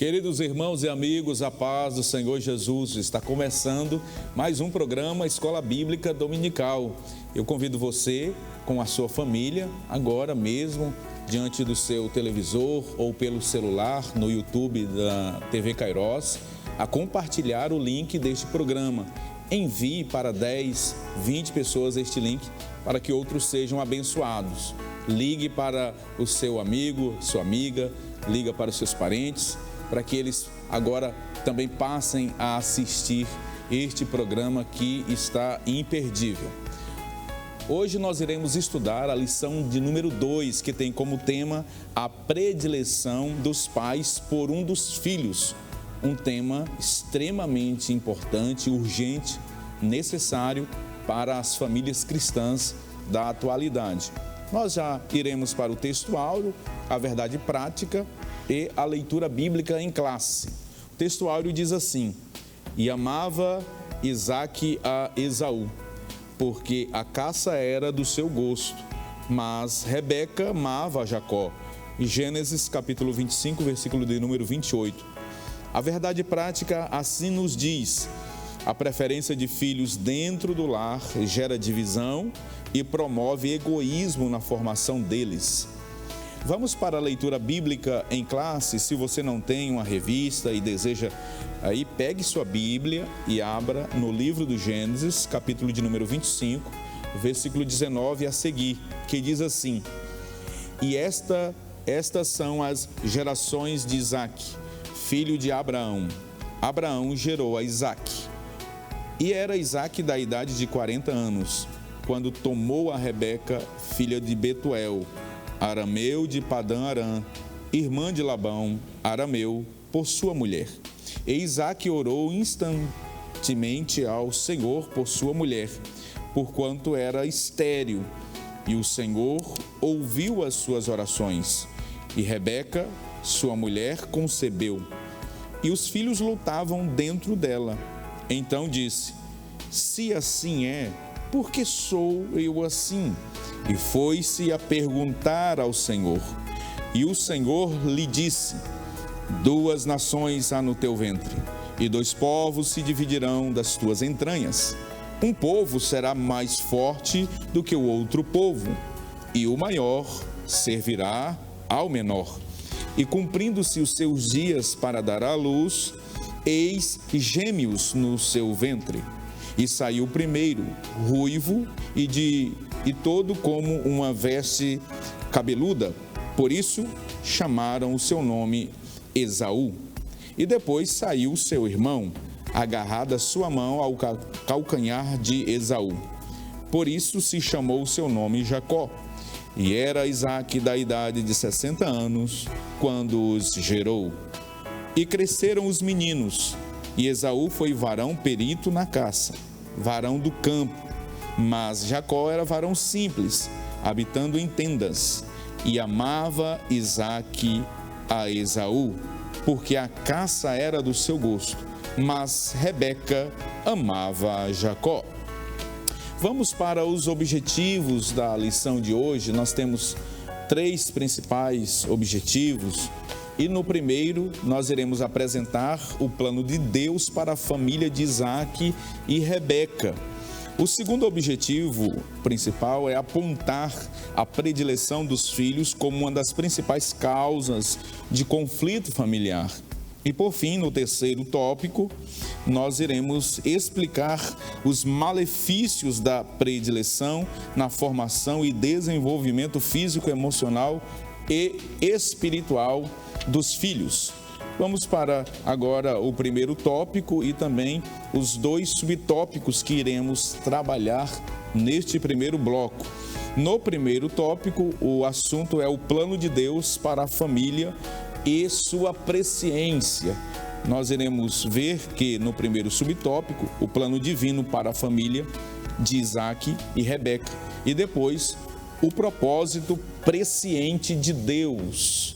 Queridos irmãos e amigos, a paz do Senhor Jesus. Está começando mais um programa Escola Bíblica Dominical. Eu convido você, com a sua família, agora mesmo, diante do seu televisor ou pelo celular, no YouTube da TV Kairos, a compartilhar o link deste programa. Envie para 10, 20 pessoas este link para que outros sejam abençoados. Ligue para o seu amigo, sua amiga, liga para os seus parentes, para que eles agora também passem a assistir este programa que está imperdível. Hoje nós iremos estudar a lição de número 2, que tem como tema a predileção dos pais por um dos filhos. Um tema extremamente importante, urgente, necessário para as famílias cristãs da atualidade. Nós já iremos para o textuário, a verdade prática e a leitura bíblica em classe. O textuário diz assim: e amava Isaque a Esaú, porque a caça era do seu gosto, mas Rebeca amava a Jacó. Gênesis capítulo 25, versículo de número 28. A verdade prática assim nos diz: a preferência de filhos dentro do lar gera divisão e promove egoísmo na formação deles. Vamos para a leitura bíblica em classe. Se você não tem uma revista e deseja, aí pegue sua Bíblia e abra no livro do Gênesis, capítulo de número 25, versículo 19 a seguir, que diz assim: e estas são as gerações de Isaque, filho de Abraão. Abraão gerou a Isaque. E era Isaque da idade de 40 anos, quando tomou a Rebeca, filha de Betuel, arameu de Padã Arã, irmã de Labão, arameu, por sua mulher. E Isaque orou instantemente ao Senhor por sua mulher, porquanto era estéril, e o Senhor ouviu as suas orações. E Rebeca, sua mulher, concebeu, e os filhos lutavam dentro dela. Então disse: se assim é, por que sou eu assim? E foi-se a perguntar ao Senhor. E o Senhor lhe disse: 2 nações há no teu ventre, e 2 povos se dividirão das tuas entranhas. Um povo será mais forte do que o outro povo, e o maior servirá ao menor. E cumprindo-se os seus dias para dar à luz, eis gêmeos no seu ventre. E saiu o primeiro, ruivo e todo como uma veste cabeluda. Por isso chamaram o seu nome Esaú. E depois saiu o seu irmão, agarrada sua mão ao calcanhar de Esaú. Por isso se chamou o seu nome Jacó. E era Isaque da idade de 60 anos, quando os gerou. E cresceram os meninos, e Esaú foi varão perito na caça, varão do campo. Mas Jacó era varão simples, habitando em tendas, e amava Isaque a Esaú, porque a caça era do seu gosto, mas Rebeca amava a Jacó. Vamos para os objetivos da lição de hoje. Nós temos 3 principais objetivos. E no primeiro, nós iremos apresentar o plano de Deus para a família de Isaque e Rebeca. O segundo objetivo principal é apontar a predileção dos filhos como uma das principais causas de conflito familiar. E por fim, no terceiro tópico, nós iremos explicar os malefícios da predileção na formação e desenvolvimento físico, emocional e espiritual dos filhos. Vamos para agora o primeiro tópico e também os 2 subtópicos que iremos trabalhar neste primeiro bloco. No primeiro tópico, o assunto é o plano de Deus para a família e sua presciência. Nós iremos ver que no primeiro subtópico, o plano divino para a família de Isaque e Rebeca, e depois o propósito presciente de Deus.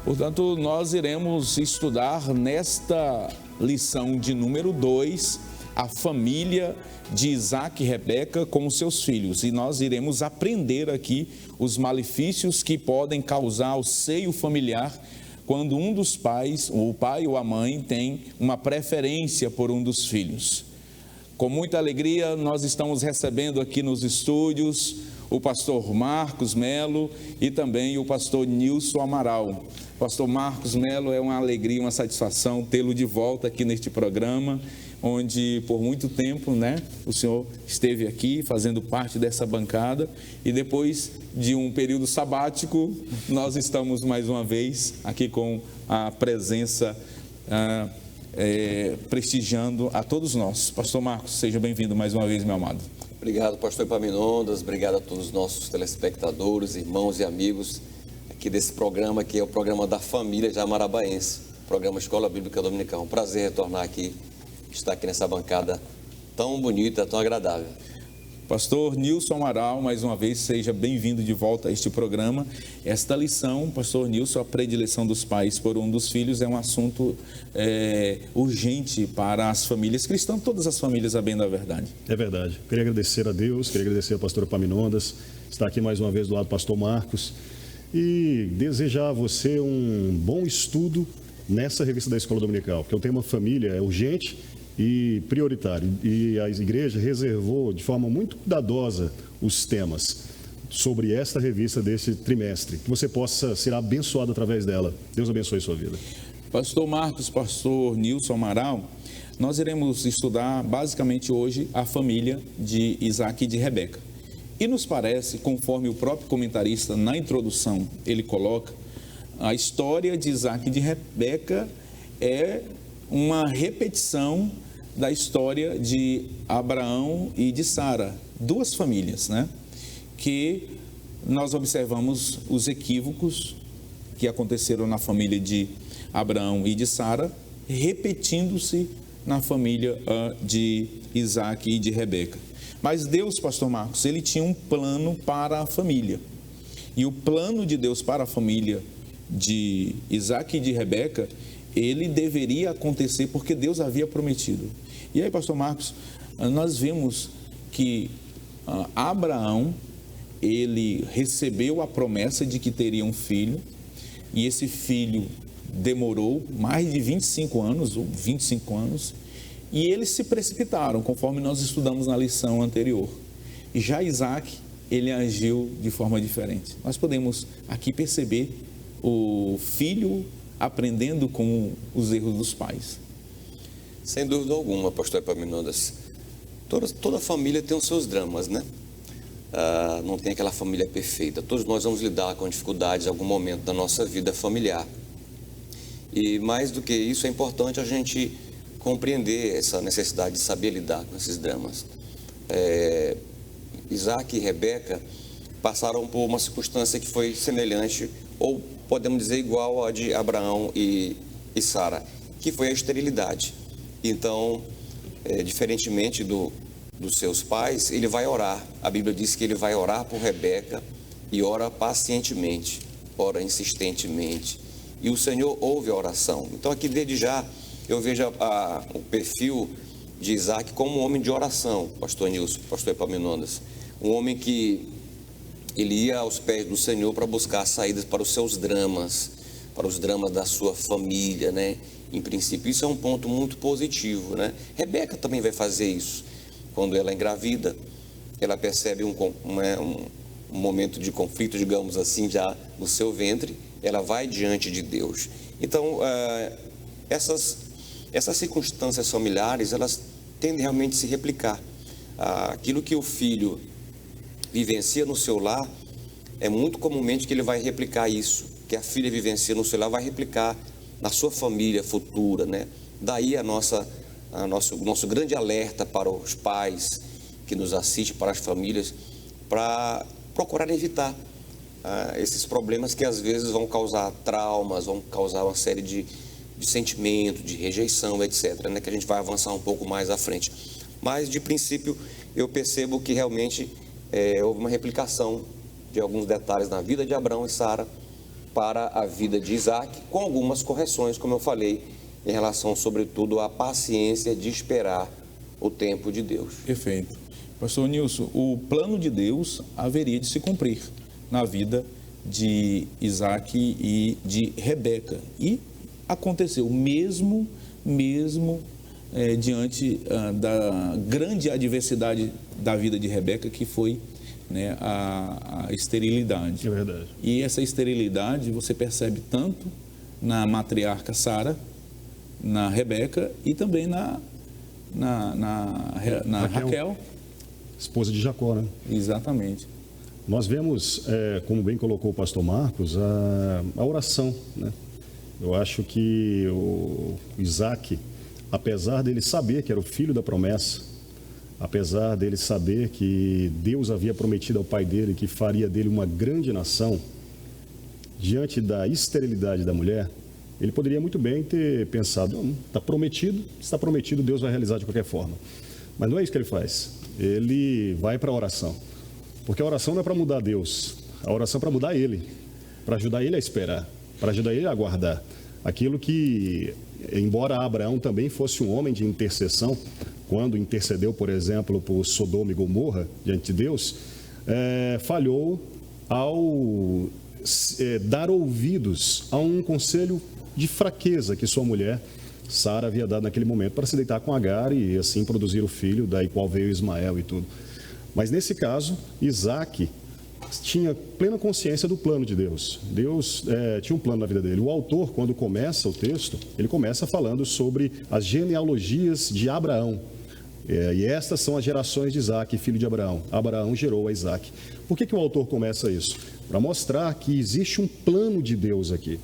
Portanto, nós iremos estudar nesta lição de número 2 a família de Isaque e Rebeca com os seus filhos. E nós iremos aprender aqui os malefícios que podem causar ao seio familiar quando um dos pais, o pai ou a mãe, tem uma preferência por um dos filhos. Com muita alegria, nós estamos recebendo aqui nos estúdios o pastor Marcos Melo e também o pastor Nilson Amaral. Pastor Marcos Melo, é uma alegria, uma satisfação tê-lo de volta aqui neste programa, onde por muito tempo, o senhor esteve aqui fazendo parte dessa bancada e depois de um período sabático, nós estamos mais uma vez aqui com a presença prestigiando a todos nós. Pastor Marcos, seja bem-vindo mais uma vez, meu amado. Obrigado, pastor Epaminondas, obrigado a todos os nossos telespectadores, irmãos e amigos aqui desse programa, que é o programa da família jamarabaense, programa Escola Bíblica Dominical. Um prazer retornar aqui, estar aqui nessa bancada tão bonita, tão agradável. Pastor Nilson Amaral, mais uma vez, seja bem-vindo de volta a este programa. Esta lição, pastor Nilson, a predileção dos pais por um dos filhos é um assunto urgente para as famílias cristãs, todas as famílias, a bem da verdade. É verdade. Queria agradecer a Deus, queria agradecer a pastora Epaminondas, estar aqui mais uma vez do lado do pastor Marcos e desejar a você um bom estudo nessa revista da Escola Dominical, porque o tema família é urgente e prioritário, e a igreja reservou de forma muito cuidadosa os temas sobre esta revista desse trimestre, que você possa ser abençoado através dela. Deus abençoe sua vida. Pastor Marcos, pastor Nilson Amaral, nós iremos estudar basicamente hoje a família de Isaac e de Rebeca. E nos parece, conforme o próprio comentarista na introdução ele coloca, a história de Isaac e de Rebeca é uma repetição da história de Abraão e de Sara, duas famílias, que nós observamos os equívocos que aconteceram na família de Abraão e de Sara, repetindo-se na família de Isaac e de Rebeca. Mas Deus, pastor Marcos, ele tinha um plano para a família. E o plano de Deus para a família de Isaac e de Rebeca, ele deveria acontecer porque Deus havia prometido. E aí, pastor Marcos, nós vemos que Abraão, ele recebeu a promessa de que teria um filho, e esse filho demorou mais de 25 anos, ou 25 anos, e eles se precipitaram, conforme nós estudamos na lição anterior. E já Isaac, ele agiu de forma diferente. Nós podemos aqui perceber o filho aprendendo com os erros dos pais. Sem dúvida alguma, pastor Epaminondas. Toda família tem os seus dramas, não tem aquela família perfeita. Todos nós vamos lidar com dificuldades em algum momento da nossa vida familiar. E mais do que isso, é importante a gente compreender essa necessidade de saber lidar com esses dramas. Isaac e Rebeca passaram por uma circunstância que foi semelhante, ou podemos dizer igual a de Abraão e Sara, que foi a esterilidade. Então, diferentemente dos seus pais, ele vai orar. A Bíblia diz que ele vai orar por Rebeca e ora pacientemente, ora insistentemente. E o Senhor ouve a oração. Então, aqui desde já, eu vejo o perfil de Isaac como um homem de oração, pastor Nilson, pastor Epaminondas. Um homem que ele ia aos pés do Senhor para buscar saídas para os seus dramas, para os dramas da sua família, Em princípio, isso é um ponto muito positivo, Rebeca também vai fazer isso. Quando ela engravida, ela percebe um momento de conflito, digamos assim, já no seu ventre, ela vai diante de Deus. Então, essas circunstâncias familiares, elas tendem realmente a se replicar. Aquilo que o filho vivencia no seu lar, é muito comumente que ele vai replicar isso, que a filha vivencia no seu lar, vai replicar na sua família futura, Daí o nosso grande alerta para os pais que nos assistem, para as famílias, para procurar evitar esses problemas que às vezes vão causar traumas, vão causar uma série de sentimentos, de rejeição, etc., que a gente vai avançar um pouco mais à frente. Mas, de princípio, eu percebo que realmente houve uma replicação de alguns detalhes na vida de Abraão e Sara para a vida de Isaac, com algumas correções, como eu falei, em relação, sobretudo, à paciência de esperar o tempo de Deus. Perfeito. Pastor Nilson, o plano de Deus haveria de se cumprir na vida de Isaac e de Rebeca. E aconteceu mesmo diante da grande adversidade da vida de Rebeca, que foi, né, a esterilidade. É verdade. E essa esterilidade você percebe tanto na matriarca Sara, na Rebeca e também na Raquel. Esposa de Jacó, né? Exatamente. Nós vemos, como bem colocou o pastor Marcos, a oração, né? Eu acho que o Isaac, apesar dele saber que era o filho da promessa, apesar dele saber que Deus havia prometido ao pai dele que faria dele uma grande nação, diante da esterilidade da mulher, ele poderia muito bem ter pensado, está prometido, Deus vai realizar de qualquer forma. Mas não é isso que ele faz. Ele vai para a oração. Porque a oração não é para mudar Deus, a oração é para mudar ele, para ajudar ele a esperar, para ajudar ele a aguardar. Aquilo que, embora Abraão também fosse um homem de intercessão, quando intercedeu, por exemplo, por Sodoma e Gomorra diante de Deus, falhou ao dar ouvidos a um conselho de fraqueza que sua mulher, Sara, havia dado naquele momento para se deitar com Agar e assim produzir o filho, daí qual veio Ismael e tudo. Mas nesse caso, Isaac tinha plena consciência do plano de Deus. Deus tinha um plano na vida dele. O autor, quando começa o texto, ele começa falando sobre as genealogias de Abraão. E estas são as gerações de Isaac, filho de Abraão. Abraão gerou a Isaac. Por que o autor começa isso? Para mostrar que existe um plano de Deus aqui.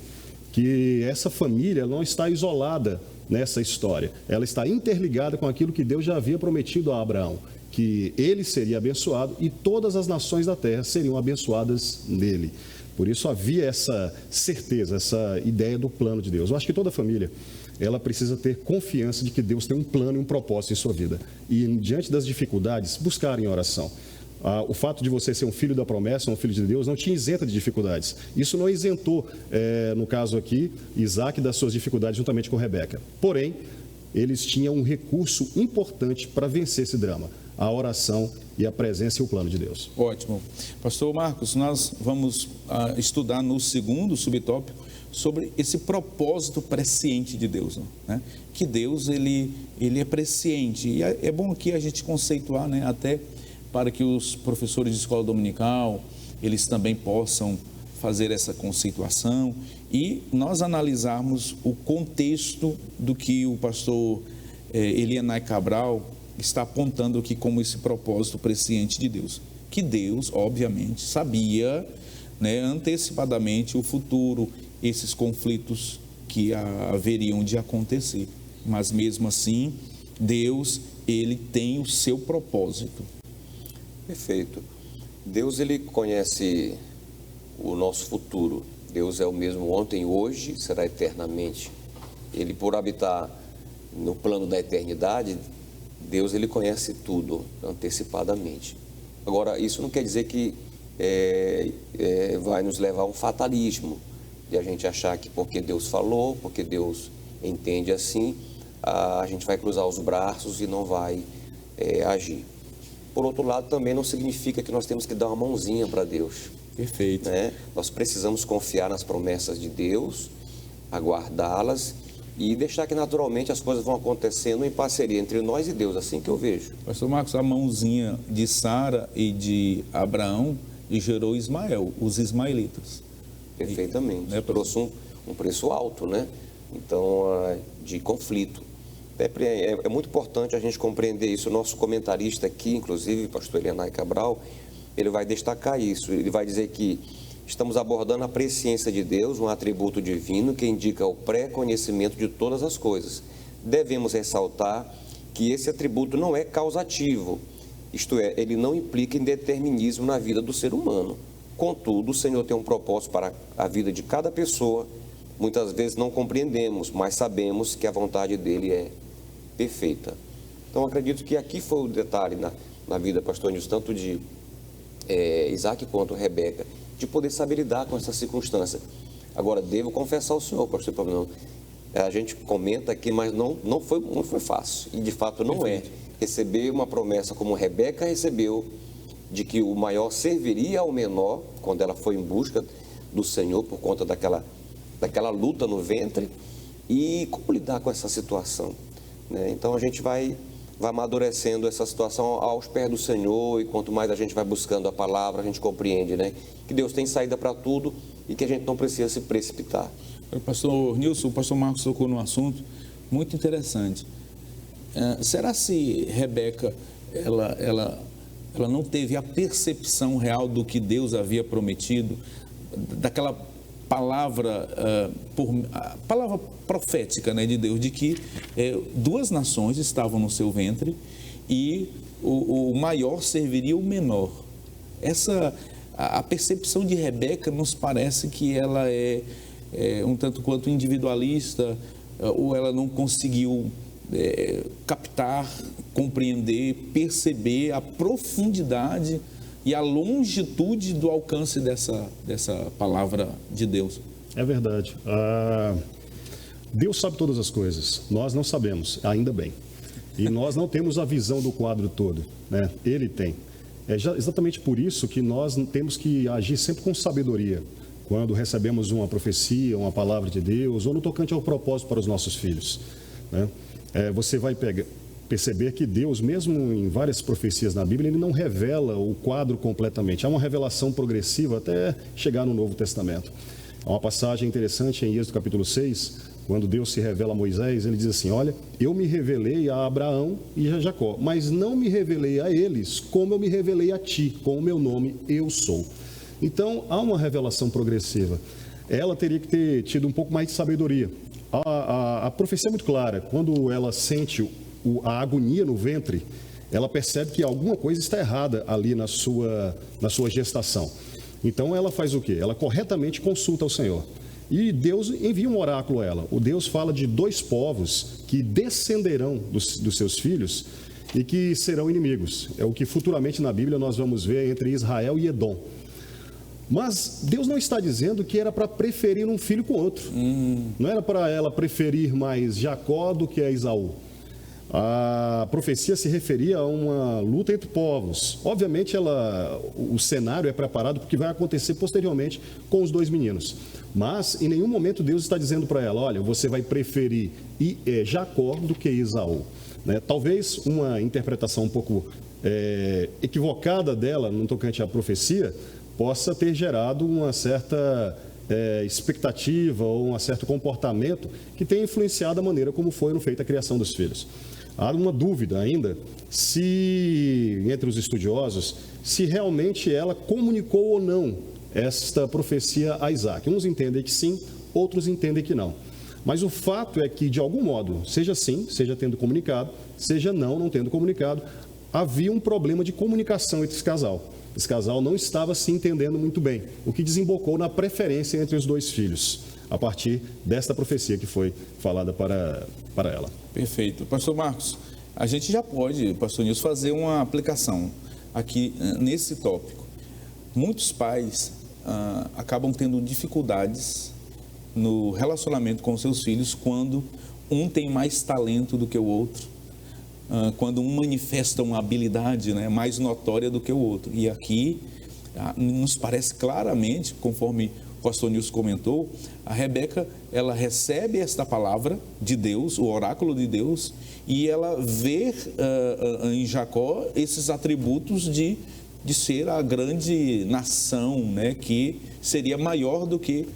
Que essa família não está isolada nessa história. Ela está interligada com aquilo que Deus já havia prometido a Abraão. Que ele seria abençoado e todas as nações da terra seriam abençoadas nele. Por isso havia essa certeza, essa ideia do plano de Deus. Eu acho que toda família, ela precisa ter confiança de que Deus tem um plano e um propósito em sua vida. E diante das dificuldades, buscar em oração. O fato de você ser um filho da promessa, um filho de Deus, não te isenta de dificuldades. Isso não isentou, no caso aqui, Isaac das suas dificuldades juntamente com Rebeca. Porém, eles tinham um recurso importante para vencer esse drama: a oração e a presença e o plano de Deus. Ótimo. Pastor Marcos, nós vamos estudar no segundo subtópico sobre esse propósito presciente de Deus, né? Que Deus, ele é presciente. E é bom aqui a gente conceituar, né, até para que os professores de escola dominical, eles também possam fazer essa conceituação e nós analisarmos o contexto do que o pastor Elianai Cabral está apontando aqui como esse propósito presciente de Deus. Que Deus, obviamente, sabia, né, antecipadamente o futuro, esses conflitos que haveriam de acontecer. Mas mesmo assim, Deus, ele tem o seu propósito. Perfeito. Deus, ele conhece o nosso futuro. Deus é o mesmo ontem, hoje, será eternamente. Ele, por habitar no plano da eternidade, Deus, ele conhece tudo antecipadamente. Agora, isso não quer dizer que vai nos levar a um fatalismo, de a gente achar que porque Deus falou, porque Deus entende assim, a gente vai cruzar os braços e não vai agir. Por outro lado, também não significa que nós temos que dar uma mãozinha para Deus. Perfeito. Né? Nós precisamos confiar nas promessas de Deus, aguardá-las e deixar que naturalmente as coisas vão acontecendo em parceria entre nós e Deus, assim que eu vejo. Pastor Marcos, a mãozinha de Sara e de Abraão gerou Ismael, os ismaelitas. Perfeitamente. Trouxe um preço alto, né? Então, de conflito. É muito importante a gente compreender isso. O nosso comentarista aqui, inclusive, pastor Elianai Cabral, ele vai destacar isso. Ele vai dizer que estamos abordando a presciência de Deus, um atributo divino que indica o pré-conhecimento de todas as coisas. Devemos ressaltar que esse atributo não é causativo, isto é, ele não implica indeterminismo na vida do ser humano. Contudo, o Senhor tem um propósito para a vida de cada pessoa. Muitas vezes não compreendemos, mas sabemos que a vontade dele é perfeita. Então, acredito que aqui foi o detalhe na vida, pastor Nilson, tanto de Isaac quanto Rebeca, de poder saber lidar com essa circunstância. Agora, devo confessar ao senhor, pastor Paulo, a gente comenta aqui, mas não foi fácil, e de fato não é. Receber uma promessa como Rebeca recebeu, de que o maior serviria ao menor, quando ela foi em busca do Senhor por conta daquela luta no ventre, e como lidar com essa situação, né? Então a gente vai amadurecendo essa situação aos pés do Senhor, e quanto mais a gente vai buscando a palavra, a gente compreende, né, que Deus tem saída para tudo e que a gente não precisa se precipitar. Pastor Nilson, o pastor Marcos tocou num assunto muito interessante. Será se Rebeca ela não teve a percepção real do que Deus havia prometido, daquela palavra, palavra profética, né, de Deus, de que duas nações estavam no seu ventre e o maior serviria o menor? A percepção de Rebeca nos parece que ela é um tanto quanto individualista, ou ela não conseguiu captar, compreender, perceber a profundidade e a longitude do alcance dessa palavra de Deus. É verdade. Deus sabe todas as coisas, nós não sabemos, ainda bem. E nós não temos a visão do quadro todo, né? Ele tem. É exatamente por isso que nós temos que agir sempre com sabedoria, quando recebemos uma profecia, uma palavra de Deus, ou no tocante ao propósito para os nossos filhos, né? Você vai perceber que Deus, mesmo em várias profecias na Bíblia, ele não revela o quadro completamente. Há uma revelação progressiva até chegar no Novo Testamento. Há uma passagem interessante em Êxodo capítulo 6, quando Deus se revela a Moisés, ele diz assim: olha, eu me revelei a Abraão e a Jacó, mas não me revelei a eles como eu me revelei a ti, com o meu nome, eu sou. Então, há uma revelação progressiva. Ela teria que ter tido um pouco mais de sabedoria. A profecia é muito clara. Quando ela sente a agonia no ventre, ela percebe que alguma coisa está errada ali na sua gestação. Então, ela faz o quê? Ela corretamente consulta ao Senhor. E Deus envia um oráculo a ela. O Deus fala de dois povos que descenderão dos seus filhos e que serão inimigos. É o que futuramente na Bíblia nós vamos ver entre Israel e Edom. Mas Deus não está dizendo que era para preferir um filho com outro. Não era para ela preferir mais Jacó do que a Esaú. A profecia se referia a uma luta entre povos. Obviamente, o cenário é preparado porque vai acontecer posteriormente com os dois meninos. Mas, em nenhum momento, Deus está dizendo para ela: olha, você vai preferir Jacó do que Esaú, né? Talvez uma interpretação um pouco equivocada dela no tocante à profecia possa ter gerado uma certa expectativa ou um certo comportamento que tenha influenciado a maneira como foi feita a criação dos filhos. Há uma dúvida ainda entre os estudiosos, se realmente ela comunicou ou não esta profecia a Isaac. Uns entendem que sim, outros entendem que não. Mas o fato é que, de algum modo, seja sim, seja tendo comunicado, seja não tendo comunicado, havia um problema de comunicação entre esse casal. Esse casal não estava se entendendo muito bem, o que desembocou na preferência entre os dois filhos, a partir desta profecia que foi falada para ela. Perfeito. Pastor Marcos, a gente já pode, pastor Nilson, fazer uma aplicação aqui nesse tópico. Muitos pais acabam tendo dificuldades no relacionamento com seus filhos quando um tem mais talento do que o outro, quando um manifesta uma habilidade, né, mais notória do que o outro. E aqui nos parece claramente, conforme o pastor Nilson comentou, a Rebeca, ela recebe esta palavra de Deus, o oráculo de Deus, e ela vê em Jacó esses atributos de ser a grande nação, né, que seria maior do que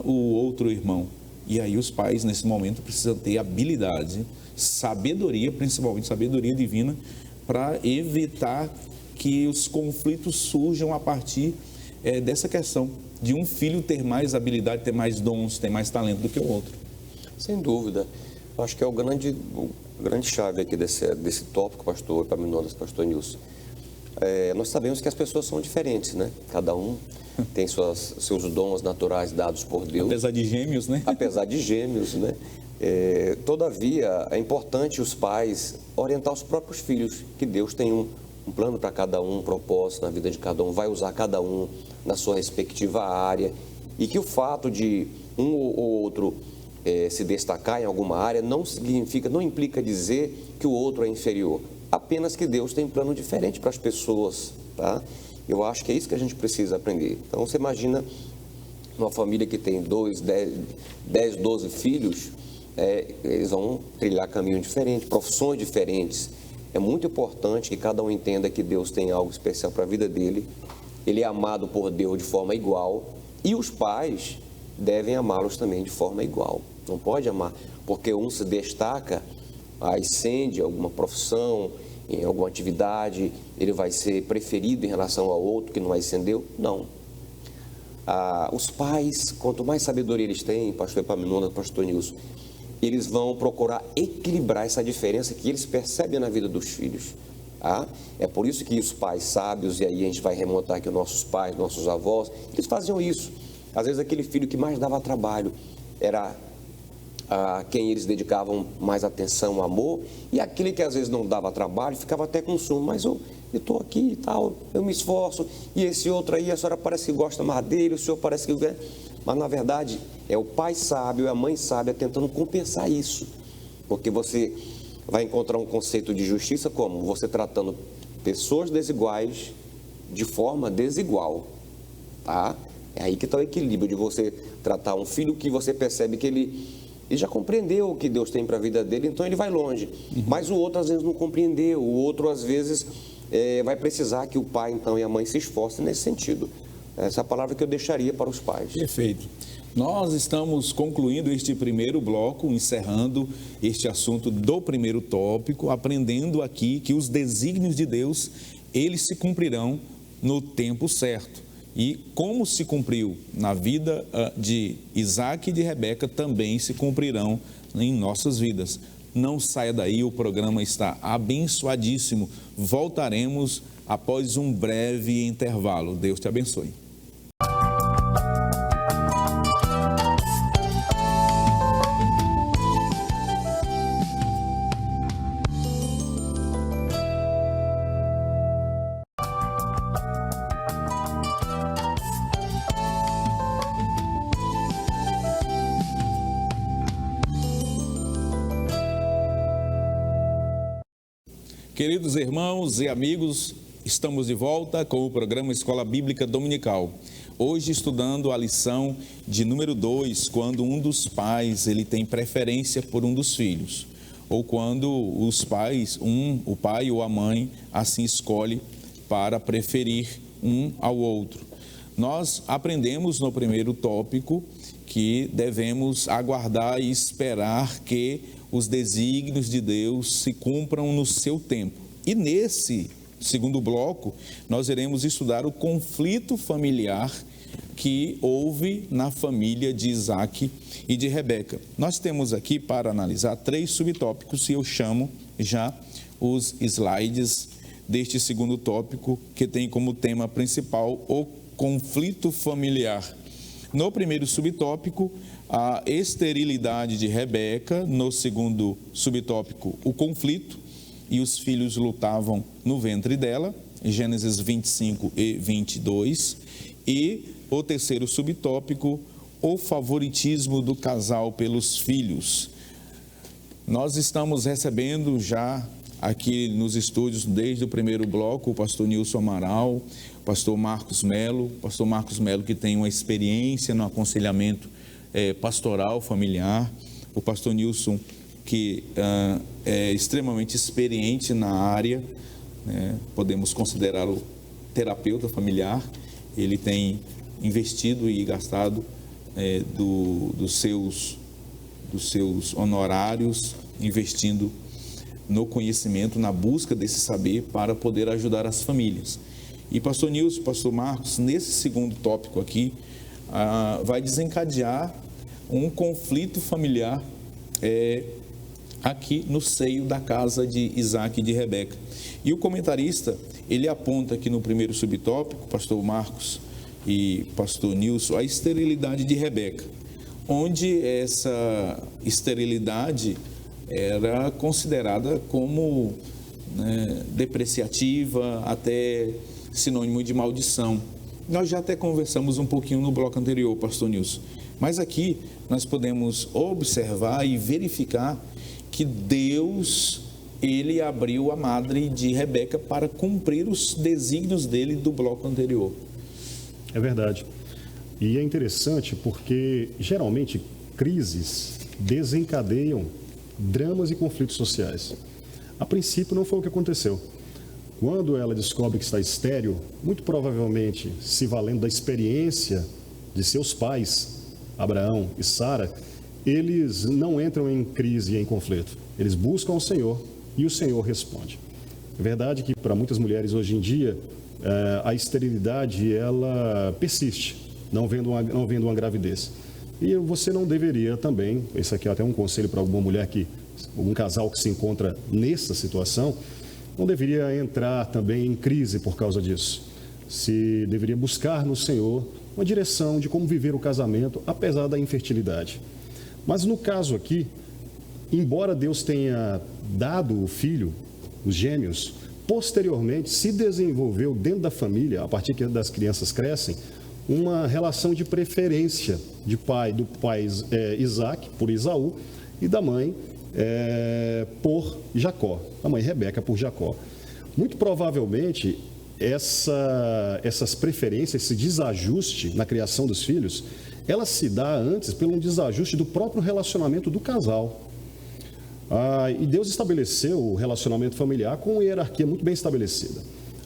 o outro irmão. E aí os pais, nesse momento, precisam ter habilidade, sabedoria, principalmente sabedoria divina, para evitar que os conflitos surjam a partir dessa questão de um filho ter mais habilidade, ter mais dons, ter mais talento do que o outro. Sem dúvida. Acho que é o grande chave aqui desse tópico, pastor Epaminondas, pastor Nilson. Nós sabemos que as pessoas são diferentes, né? Cada um tem seus dons naturais dados por Deus. Apesar de gêmeos, né? Apesar de gêmeos, né? Todavia, é importante os pais orientar os próprios filhos, que Deus tem um plano para cada um, um propósito na vida de cada um, vai usar cada um na sua respectiva área, e que o fato de um ou outro se destacar em alguma área não implica dizer que o outro é inferior, apenas que Deus tem um plano diferente para as pessoas, tá? Eu acho que é isso que a gente precisa aprender. Então, você imagina uma família que tem 2, 10, 12 filhos, eles vão trilhar caminhos diferentes, profissões diferentes. É muito importante que cada um entenda que Deus tem algo especial para a vida dele. Ele é amado por Deus de forma igual e os pais devem amá-los também de forma igual. Não pode amar porque um se destaca, ascende alguma profissão, em alguma atividade, ele vai ser preferido em relação ao outro que não ascendeu? Não. Os pais, quanto mais sabedoria eles têm, pastor Epaminondas, pastor Nilson, eles vão procurar equilibrar essa diferença que eles percebem na vida dos filhos. Tá? É por isso que os pais sábios, e aí a gente vai remontar aqui os nossos pais, nossos avós, eles faziam isso. Às vezes aquele filho que mais dava trabalho era a quem eles dedicavam mais atenção, amor, e aquele que às vezes não dava trabalho ficava até com ciúme, mas eu estou aqui e tal, eu me esforço, e esse outro aí, a senhora parece que gosta mais dele, o senhor parece que... Mas na verdade é o pai sábio e a mãe sábia tentando compensar isso, porque você vai encontrar um conceito de justiça como você tratando pessoas desiguais de forma desigual, tá? É aí que está o equilíbrio de você tratar um filho que você percebe que ele já compreendeu o que Deus tem para a vida dele, então ele vai longe. Mas o outro às vezes não compreendeu, o outro às vezes vai precisar que o pai então e a mãe se esforcem nesse sentido. Essa é a palavra que eu deixaria para os pais. Perfeito. Nós estamos concluindo este primeiro bloco, encerrando este assunto do primeiro tópico, aprendendo aqui que os desígnios de Deus, eles se cumprirão no tempo certo. E como se cumpriu na vida de Isaac e de Rebeca, também se cumprirão em nossas vidas. Não saia daí, o programa está abençoadíssimo. Voltaremos após um breve intervalo. Deus te abençoe. Queridos irmãos e amigos, estamos de volta com o programa Escola Bíblica Dominical. Hoje estudando a lição de número 2, quando um dos pais ele tem preferência por um dos filhos, ou quando os pais, o pai ou a mãe assim escolhe para preferir um ao outro. Nós aprendemos no primeiro tópico que devemos aguardar e esperar que os desígnios de Deus se cumpram no seu tempo. E nesse segundo bloco, nós iremos estudar o conflito familiar que houve na família de Isaac e de Rebeca. Nós temos aqui para analisar 3 subtópicos e eu chamo já os slides deste segundo tópico, que tem como tema principal o conflito familiar. No primeiro subtópico, a esterilidade de Rebeca. No segundo subtópico, o conflito, e os filhos lutavam no ventre dela, Gênesis 25 e 22. E o terceiro subtópico, o favoritismo do casal pelos filhos. Nós estamos recebendo já aqui nos estúdios, desde o primeiro bloco, o pastor Nilson Amaral, o pastor Marcos Melo, que tem uma experiência no aconselhamento pastoral familiar, o pastor Nilson, que é extremamente experiente na área, né? Podemos considerá-lo terapeuta familiar. Ele tem investido e gastado dos seus honorários, investindo no conhecimento, na busca desse saber para poder ajudar as famílias. E pastor Nilson, pastor Marcos, nesse segundo tópico aqui, vai desencadear um conflito familiar aqui no seio da casa de Isaac e de Rebeca. E o comentarista, ele aponta aqui no primeiro subtópico, pastor Marcos e pastor Nilson, a esterilidade de Rebeca, onde essa esterilidade era considerada como depreciativa, até sinônimo de maldição. Nós já até conversamos um pouquinho no bloco anterior, pastor Nilson, mas aqui nós podemos observar e verificar que Deus, ele abriu a madre de Rebeca para cumprir os desígnios dele do bloco anterior. É verdade. E é interessante porque, geralmente, crises desencadeiam dramas e conflitos sociais. A princípio, não foi o que aconteceu. Quando ela descobre que está estéril, muito provavelmente se valendo da experiência de seus pais, Abraão e Sara, eles não entram em crise e em conflito. Eles buscam o Senhor e o Senhor responde. É verdade que para muitas mulheres hoje em dia, a esterilidade ela persiste, não vendo uma gravidez. E você não deveria também, isso aqui é até um conselho para alguma mulher algum casal que se encontra nessa situação, não deveria entrar também em crise por causa disso. Se deveria buscar no Senhor uma direção de como viver o casamento, apesar da infertilidade. Mas no caso aqui, embora Deus tenha dado o filho, os gêmeos, posteriormente se desenvolveu dentro da família, a partir que das crianças crescem, uma relação de preferência do pai Isaac por Esaú e da mãe por Jacó, a mãe Rebeca por Jacó. Muito provavelmente essas preferências, esse desajuste na criação dos filhos, ela se dá antes pelo um desajuste do próprio relacionamento do casal. E Deus estabeleceu o relacionamento familiar com uma hierarquia muito bem estabelecida.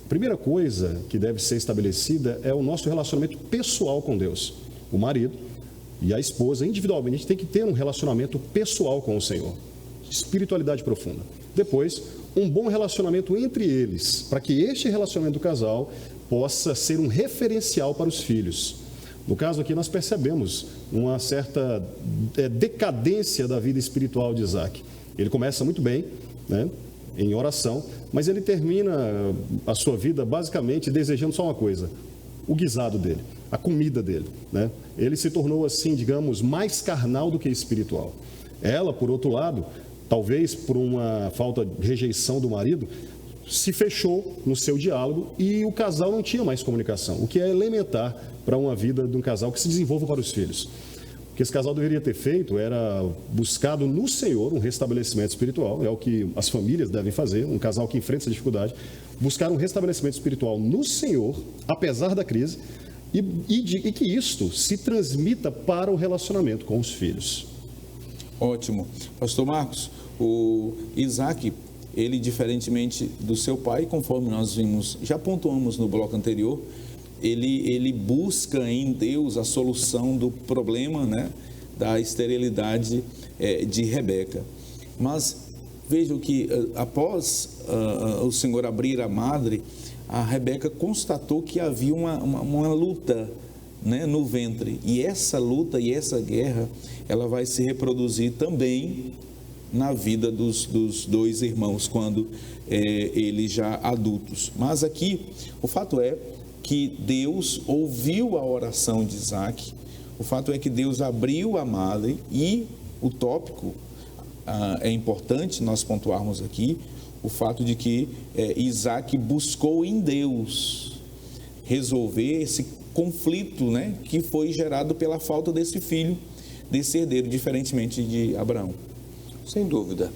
A primeira coisa que deve ser estabelecida é o nosso relacionamento pessoal com Deus. O marido e a esposa, individualmente, tem que ter um relacionamento pessoal com o Senhor. Espiritualidade profunda. Depois, um bom relacionamento entre eles, para que este relacionamento do casal possa ser um referencial para os filhos. No caso aqui, nós percebemos uma certa decadência da vida espiritual de Isaac. Ele começa muito bem, né, em oração, mas ele termina a sua vida basicamente desejando só uma coisa: o guisado dele, a comida dele, né? Ele se tornou assim, digamos, mais carnal do que espiritual. Ela, por outro lado, talvez por uma falta de rejeição do marido, se fechou no seu diálogo e o casal não tinha mais comunicação, o que é elementar para uma vida de um casal que se desenvolva para os filhos. O que esse casal deveria ter feito era buscado no Senhor um restabelecimento espiritual, é o que as famílias devem fazer, um casal que enfrenta essa dificuldade, buscar um restabelecimento espiritual no Senhor, apesar da crise, e que isto se transmita para o relacionamento com os filhos. Ótimo. Pastor Marcos, o Isaac, ele, diferentemente do seu pai, conforme nós vimos, já pontuamos no bloco anterior, ele busca em Deus a solução do problema, né, da esterilidade de Rebeca. Mas vejam que após o Senhor abrir a madre, a Rebeca constatou que havia uma luta, né, no ventre. E essa luta e essa guerra, ela vai se reproduzir também na vida dos dois irmãos, quando eles já adultos. Mas aqui, o fato é que Deus ouviu a oração de Isaac, o fato é que Deus abriu a madre e o tópico, é importante nós pontuarmos aqui, o fato de que Isaac buscou em Deus resolver esse conflito, né, que foi gerado pela falta desse filho, desse herdeiro, diferentemente de Abraão. Sem dúvida.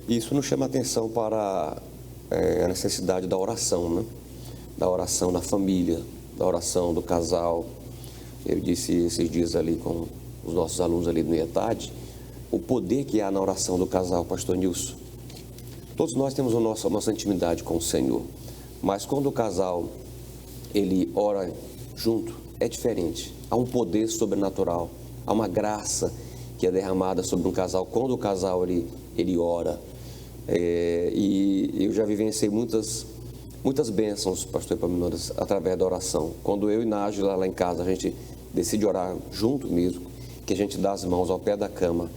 Isso nos chama a atenção para a necessidade da oração, né? Da oração na família, da oração do casal. Eu disse esses dias ali com os nossos alunos ali do ETAD, o poder que há na oração do casal, pastor Nilson. Todos nós temos a nossa intimidade com o Senhor, mas quando o casal, ele ora junto, é diferente. Há um poder sobrenatural, há uma graça que é derramada sobre um casal, quando o casal, ele ora. E eu já vivenciei muitas bênçãos, pastor Epaminondas, através da oração. Quando eu e Nájila lá em casa, a gente decide orar junto mesmo, que a gente dá as mãos ao pé da cama,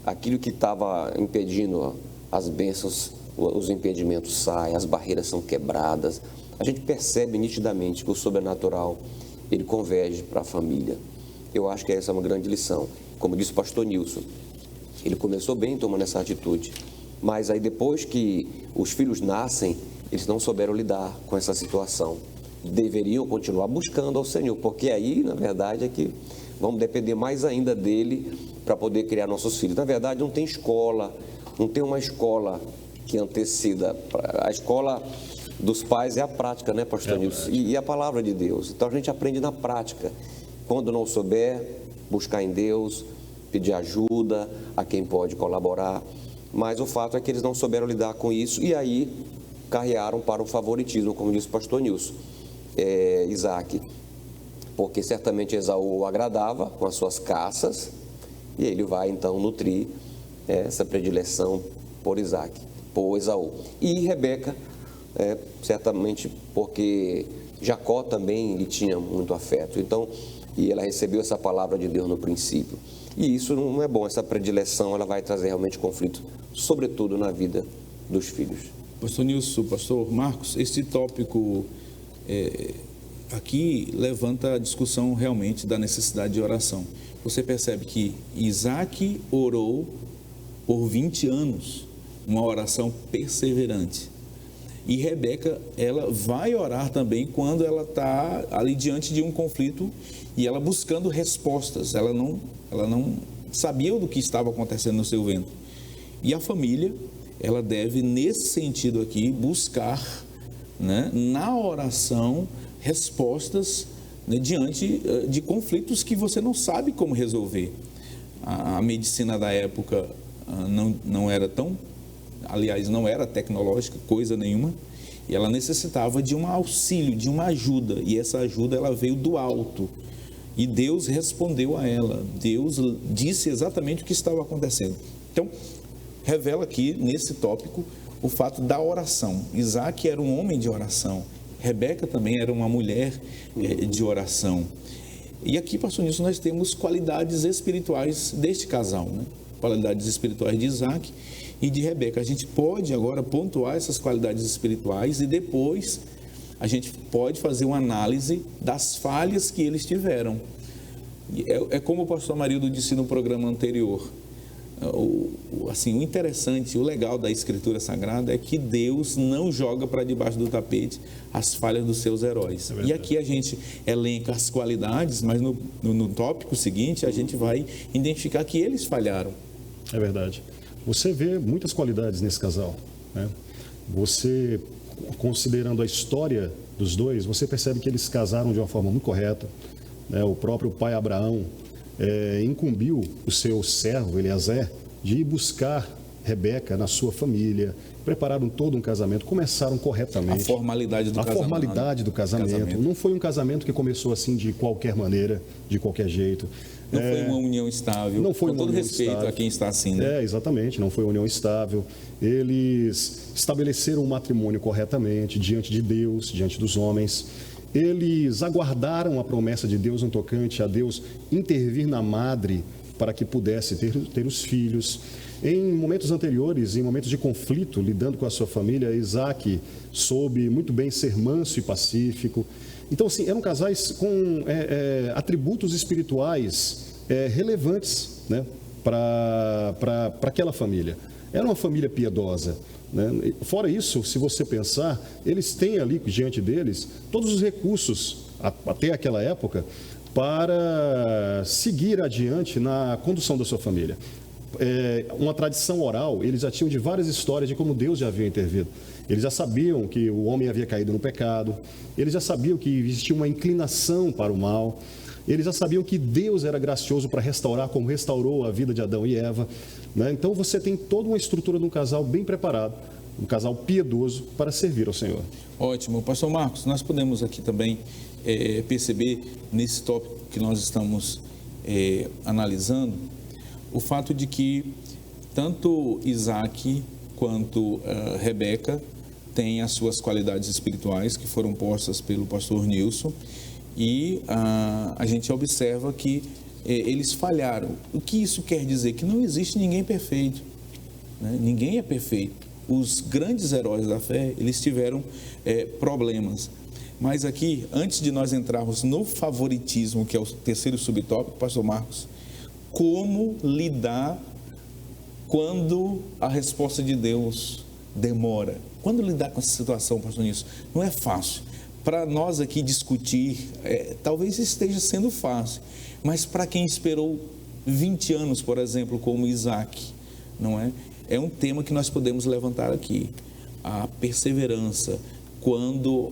aquilo que estava impedindo as bênçãos, os impedimentos saem, as barreiras são quebradas. A gente percebe nitidamente que o sobrenatural, ele converge para a família. Eu acho que essa é uma grande lição. Como disse o pastor Nilson, ele começou bem tomando essa atitude, mas aí depois que os filhos nascem, eles não souberam lidar com essa situação. Deveriam continuar buscando ao Senhor, porque aí, na verdade, é que vamos depender mais ainda dele para poder criar nossos filhos. Na verdade, não tem escola, não tem uma escola que anteceda. A escola dos pais é a prática, né, pastor Nilson? E a palavra de Deus. Então, a gente aprende na prática. Quando não souber, buscar em Deus, pedir ajuda a quem pode colaborar. Mas o fato é que eles não souberam lidar com isso e aí carrearam para o favoritismo, como disse o pastor Nilson, Isaac. Porque certamente Esaú o agradava com as suas caças e ele vai então nutrir essa predileção por Esaú. E Rebeca, certamente porque Jacó também lhe tinha muito afeto. Então, e ela recebeu essa palavra de Deus no princípio. E isso não é bom, essa predileção, ela vai trazer realmente conflito, sobretudo na vida dos filhos. Pastor Nilson, pastor Marcos, esse tópico aqui levanta a discussão realmente da necessidade de oração. Você percebe que Isaac orou por 20 anos, uma oração perseverante. E Rebeca, ela vai orar também quando ela está ali diante de um conflito e ela buscando respostas. Ela não sabia do que estava acontecendo no seu ventre. E a família, ela deve, nesse sentido aqui, buscar, né, na oração, respostas, né, diante de conflitos que você não sabe como resolver. A medicina da época não era tão... Aliás, não era tecnológica, coisa nenhuma, e ela necessitava de um auxílio, de uma ajuda, e essa ajuda ela veio do alto, e Deus respondeu a ela, Deus disse exatamente o que estava acontecendo. Então, revela aqui, nesse tópico, o fato da oração. Isaac era um homem de oração, Rebeca também era uma mulher de oração. E aqui, pastor Nilson, nós temos qualidades espirituais deste casal, né? Qualidades espirituais de Isaac e de Rebeca. A gente pode agora pontuar essas qualidades espirituais e depois a gente pode fazer uma análise das falhas que eles tiveram. É como o pastor Amarildo disse no programa anterior, o interessante, o legal da Escritura Sagrada é que Deus não joga para debaixo do tapete as falhas dos seus heróis. E aqui a gente elenca as qualidades, mas no tópico seguinte a gente vai identificar que eles falharam. É verdade. Você vê muitas qualidades nesse casal, né? Você, considerando a história dos dois, você percebe que eles casaram de uma forma muito correta, né? O próprio pai Abraão incumbiu o seu servo, Eliezer, de ir buscar Rebeca na sua família, prepararam todo um casamento, começaram corretamente. A formalidade do casamento. Não foi um casamento que começou assim de qualquer maneira, de qualquer jeito. Não foi uma união estável. Não foi com todo respeito estável. A quem está assim, né? Exatamente, não foi uma união estável. Eles estabeleceram o matrimônio corretamente, diante de Deus, diante dos homens. Eles aguardaram a promessa de Deus no tocante a Deus intervir na madre para que pudesse ter os filhos. Em momentos anteriores, em momentos de conflito, lidando com a sua família, Isaac soube muito bem ser manso e pacífico. Então, assim, eram casais com atributos espirituais relevantes, né, para aquela família. Era uma família piedosa, né? Fora isso, se você pensar, eles têm ali diante deles todos os recursos, até aquela época, para seguir adiante na condução da sua família. Uma tradição oral, eles já tinham de várias histórias de como Deus já havia intervido. Eles já sabiam que o homem havia caído no pecado, eles já sabiam que existia uma inclinação para o mal, eles já sabiam que Deus era gracioso para restaurar, como restaurou a vida de Adão e Eva, né? Então você tem toda uma estrutura de um casal bem preparado, um casal piedoso para servir ao Senhor. Ótimo. Pastor Marcos, nós podemos aqui também perceber nesse tópico que nós estamos analisando, o fato de que tanto Isaac quanto Rebeca têm as suas qualidades espirituais que foram postas pelo pastor Nilson e a gente observa que eles falharam. O que isso quer dizer? Que não existe ninguém perfeito, né? Ninguém é perfeito. Os grandes heróis da fé, eles tiveram problemas. Mas aqui, antes de nós entrarmos no favoritismo, que é o terceiro subtópico, pastor Marcos, como lidar quando a resposta de Deus demora? Quando lidar com essa situação, pastor Nilson? Não é fácil. Para nós aqui discutir, talvez esteja sendo fácil, mas para quem esperou 20 anos, por exemplo, como Isaac, não é? É um tema que nós podemos levantar aqui. A perseverança, quando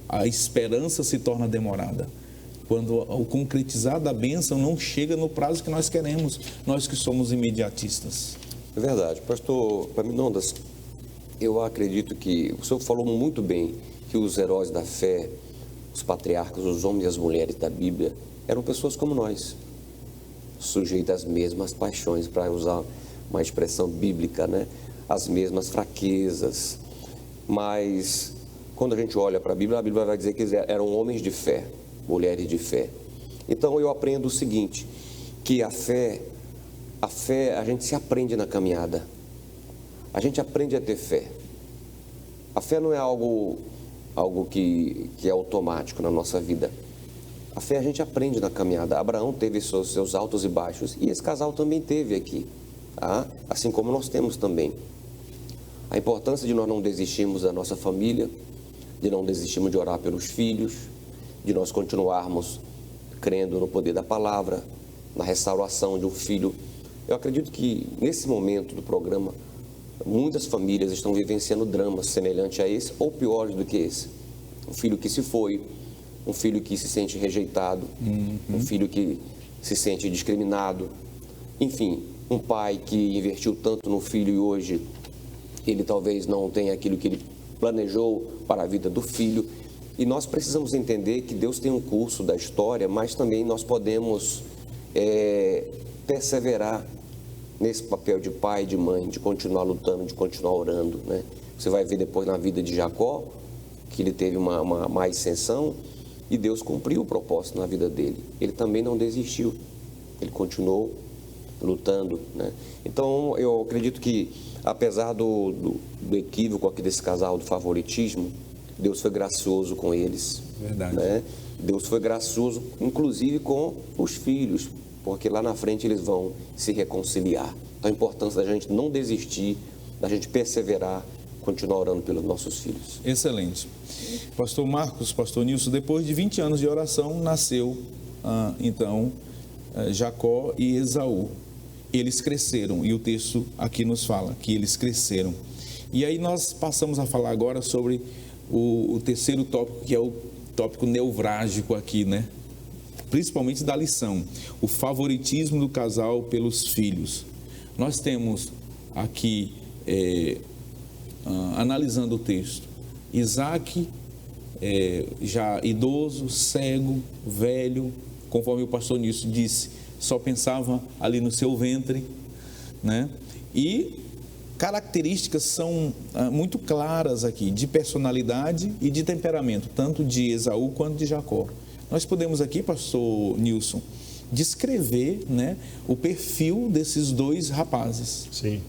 a esperança se torna demorada. quando o concretizar da bênção não chega no prazo que nós queremos, nós que somos imediatistas. É verdade. Pastor Paminondas, eu acredito que o senhor falou muito bem que os heróis da fé, os patriarcas, os homens e as mulheres da Bíblia, eram pessoas como nós, sujeitas às mesmas paixões, para usar uma expressão bíblica, né? As mesmas fraquezas. Mas quando a gente olha para a Bíblia vai dizer que eles eram homens de fé, mulheres de fé. Então eu aprendo o seguinte, que a fé a gente se aprende na caminhada. A gente aprende a ter fé. A fé não é algo que é automático na nossa vida. A fé a gente aprende na caminhada. Abraão teve seus altos e baixos, e esse casal também teve aqui, tá? Assim como nós temos também. A importância de nós não desistirmos da nossa família, de não desistirmos de orar pelos filhos, de nós continuarmos crendo no poder da palavra, na restauração de um filho. Eu acredito que nesse momento do programa, muitas famílias estão vivenciando dramas semelhantes a esse ou piores do que esse. Um filho que se foi, um filho que se sente rejeitado, um filho que se sente discriminado. Enfim, um pai que investiu tanto no filho e hoje ele talvez não tenha aquilo que ele planejou para a vida do filho. E nós precisamos entender que Deus tem um curso da história, mas também nós podemos perseverar nesse papel de pai e de mãe, de continuar lutando, de continuar orando, né? Você vai ver depois na vida de Jacó, que ele teve uma ascensão e Deus cumpriu o propósito na vida dele. Ele também não desistiu, ele continuou lutando, né? Então eu acredito que, apesar do equívoco aqui desse casal, do favoritismo, Deus foi gracioso com eles. Verdade. Né? Deus foi gracioso, inclusive com os filhos, porque lá na frente eles vão se reconciliar. Então a importância da gente não desistir, da gente perseverar, continuar orando pelos nossos filhos. Excelente. Pastor Marcos, Pastor Nilson, depois de 20 anos de oração, nasceu, Jacó e Esaú. Eles cresceram, e o texto aqui nos fala que eles cresceram. E aí nós passamos a falar agora sobre o terceiro tópico, que é o tópico nevrálgico aqui, né? Principalmente da lição, o favoritismo do casal pelos filhos. Nós temos aqui, analisando o texto, Isaac, já idoso, cego, velho, conforme o pastor Nilson disse, só pensava ali no seu ventre, né? E características são muito claras aqui, de personalidade e de temperamento, tanto de Esaú quanto de Jacó. Nós podemos aqui, pastor Nilson, descrever, né, o perfil desses dois rapazes. Sim,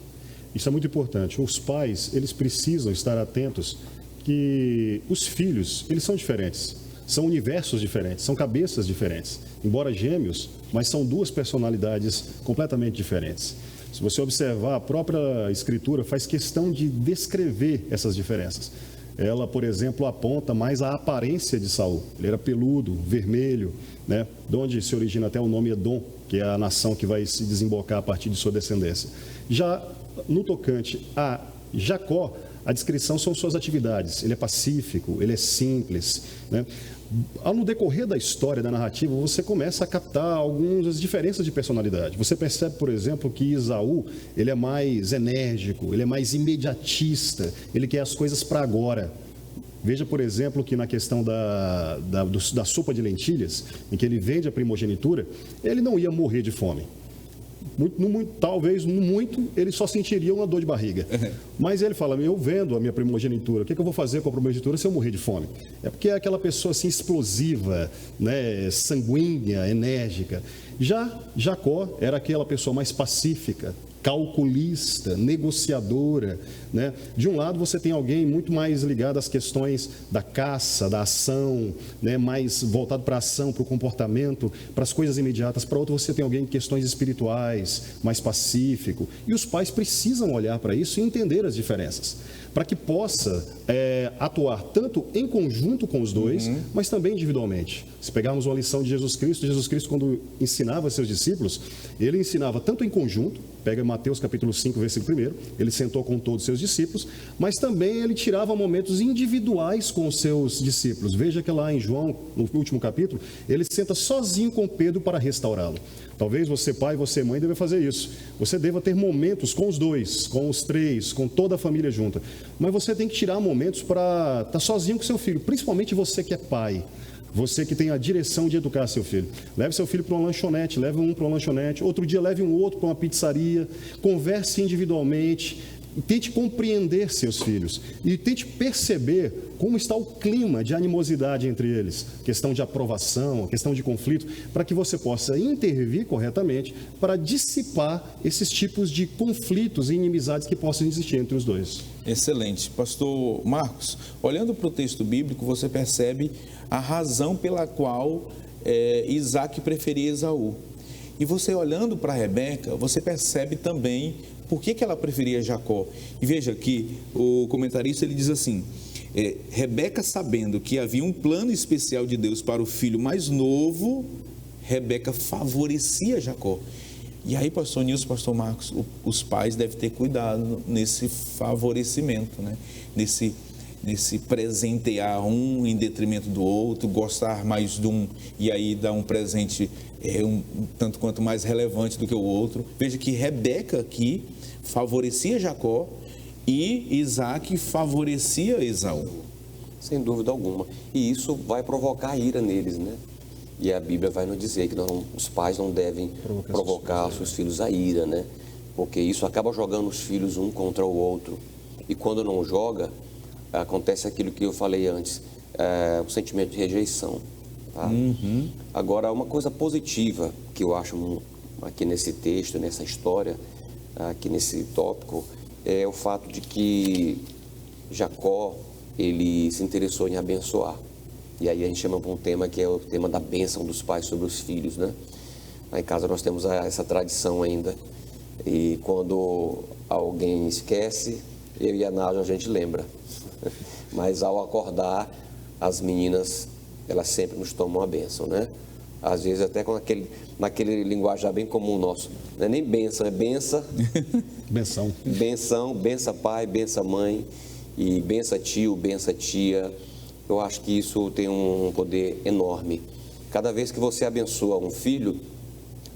isso é muito importante. Os pais, eles precisam estar atentos que os filhos, eles são diferentes, são universos diferentes, são cabeças diferentes. Embora gêmeos, mas são duas personalidades completamente diferentes. Se você observar, a própria Escritura faz questão de descrever essas diferenças. Ela, por exemplo, aponta mais a aparência de Saul. Ele era peludo, vermelho, né? De onde se origina até o nome Edom, que é a nação que vai se desembocar a partir de sua descendência. Já no tocante a Jacó, a descrição são suas atividades. Ele é pacífico, ele é simples, né? No decorrer da história, da narrativa, você começa a captar algumas diferenças de personalidade. Você percebe, por exemplo, que Esaú, ele é mais enérgico, ele é mais imediatista, ele quer as coisas para agora. Veja, por exemplo, que na questão da sopa de lentilhas, em que ele vende a primogenitura, ele não ia morrer de fome. Talvez, ele só sentiria uma dor de barriga. Mas ele fala, eu vendo a minha primogenitura, o que eu vou fazer com a primogenitura se eu morrer de fome? É porque é aquela pessoa assim explosiva, né, sanguínea, enérgica. Já Jacó era aquela pessoa mais pacífica, calculista, negociadora, né? De um lado você tem alguém muito mais ligado às questões da caça, da ação, né? Mais voltado para a ação, para o comportamento, para as coisas imediatas. Para outro você tem alguém em questões espirituais, mais pacífico. E os pais precisam olhar para isso e entender as diferenças. para que possa atuar tanto em conjunto com os dois, mas também individualmente. Se pegarmos uma lição de Jesus Cristo, quando ensinava seus discípulos, ele ensinava tanto em conjunto, pega Mateus capítulo 5, versículo 1, ele sentou com todos os seus discípulos, mas também ele tirava momentos individuais com os seus discípulos. Veja que lá em João, no último capítulo, ele senta sozinho com Pedro para restaurá-lo. Talvez você, pai, você, mãe, deva fazer isso. Você deva ter momentos com os dois, com os três, com toda a família junta. Mas você tem que tirar momentos para estar sozinho com seu filho, principalmente você que é pai. Você que tem a direção de educar seu filho. Leve seu filho para uma lanchonete, leve um para uma lanchonete, outro dia leve um outro para uma pizzaria, converse individualmente, tente compreender seus filhos e tente perceber como está o clima de animosidade entre eles, questão de aprovação, questão de conflito, para que você possa intervir corretamente para dissipar esses tipos de conflitos e inimizades que possam existir entre os dois. Excelente. Pastor Marcos, olhando para o texto bíblico, você percebe a razão pela qual Isaac preferia Esaú. E você olhando para Rebeca, você percebe também por que ela preferia Jacó. E veja que o comentarista ele diz assim, Rebeca, sabendo que havia um plano especial de Deus para o filho mais novo, Rebeca favorecia Jacó. E aí, pastor Nilson, pastor Marcos, os pais devem ter cuidado nesse favorecimento, né? Nesse presentear um em detrimento do outro, gostar mais de um e aí dar um presente tanto quanto mais relevante do que o outro. Veja que Rebeca aqui favorecia Jacó e Isaac favorecia Esaú. Sem dúvida alguma. E isso vai provocar ira neles, né? E a Bíblia vai nos dizer que os pais não devem provocar seus filhos a ira, né? Porque isso acaba jogando os filhos um contra o outro. E quando não joga, acontece aquilo que eu falei antes, o sentimento de rejeição. Tá? Agora, uma coisa positiva que eu acho aqui nesse texto, nessa história, aqui nesse tópico, é o fato de que Jacó, ele se interessou em abençoar. E aí a gente chama para um tema que é o tema da bênção dos pais sobre os filhos, né? Lá em casa nós temos essa tradição ainda. E quando alguém esquece, eu e a Nádia a gente lembra. Mas ao acordar, as meninas, elas sempre nos tomam a bênção, né? Às vezes até com naquele linguajar bem comum nosso. Não é nem bênção, é benção. Benção. Benção, bença pai, bença mãe. E bença tio, bença tia. Eu acho que isso tem um poder enorme. Cada vez que você abençoa um filho,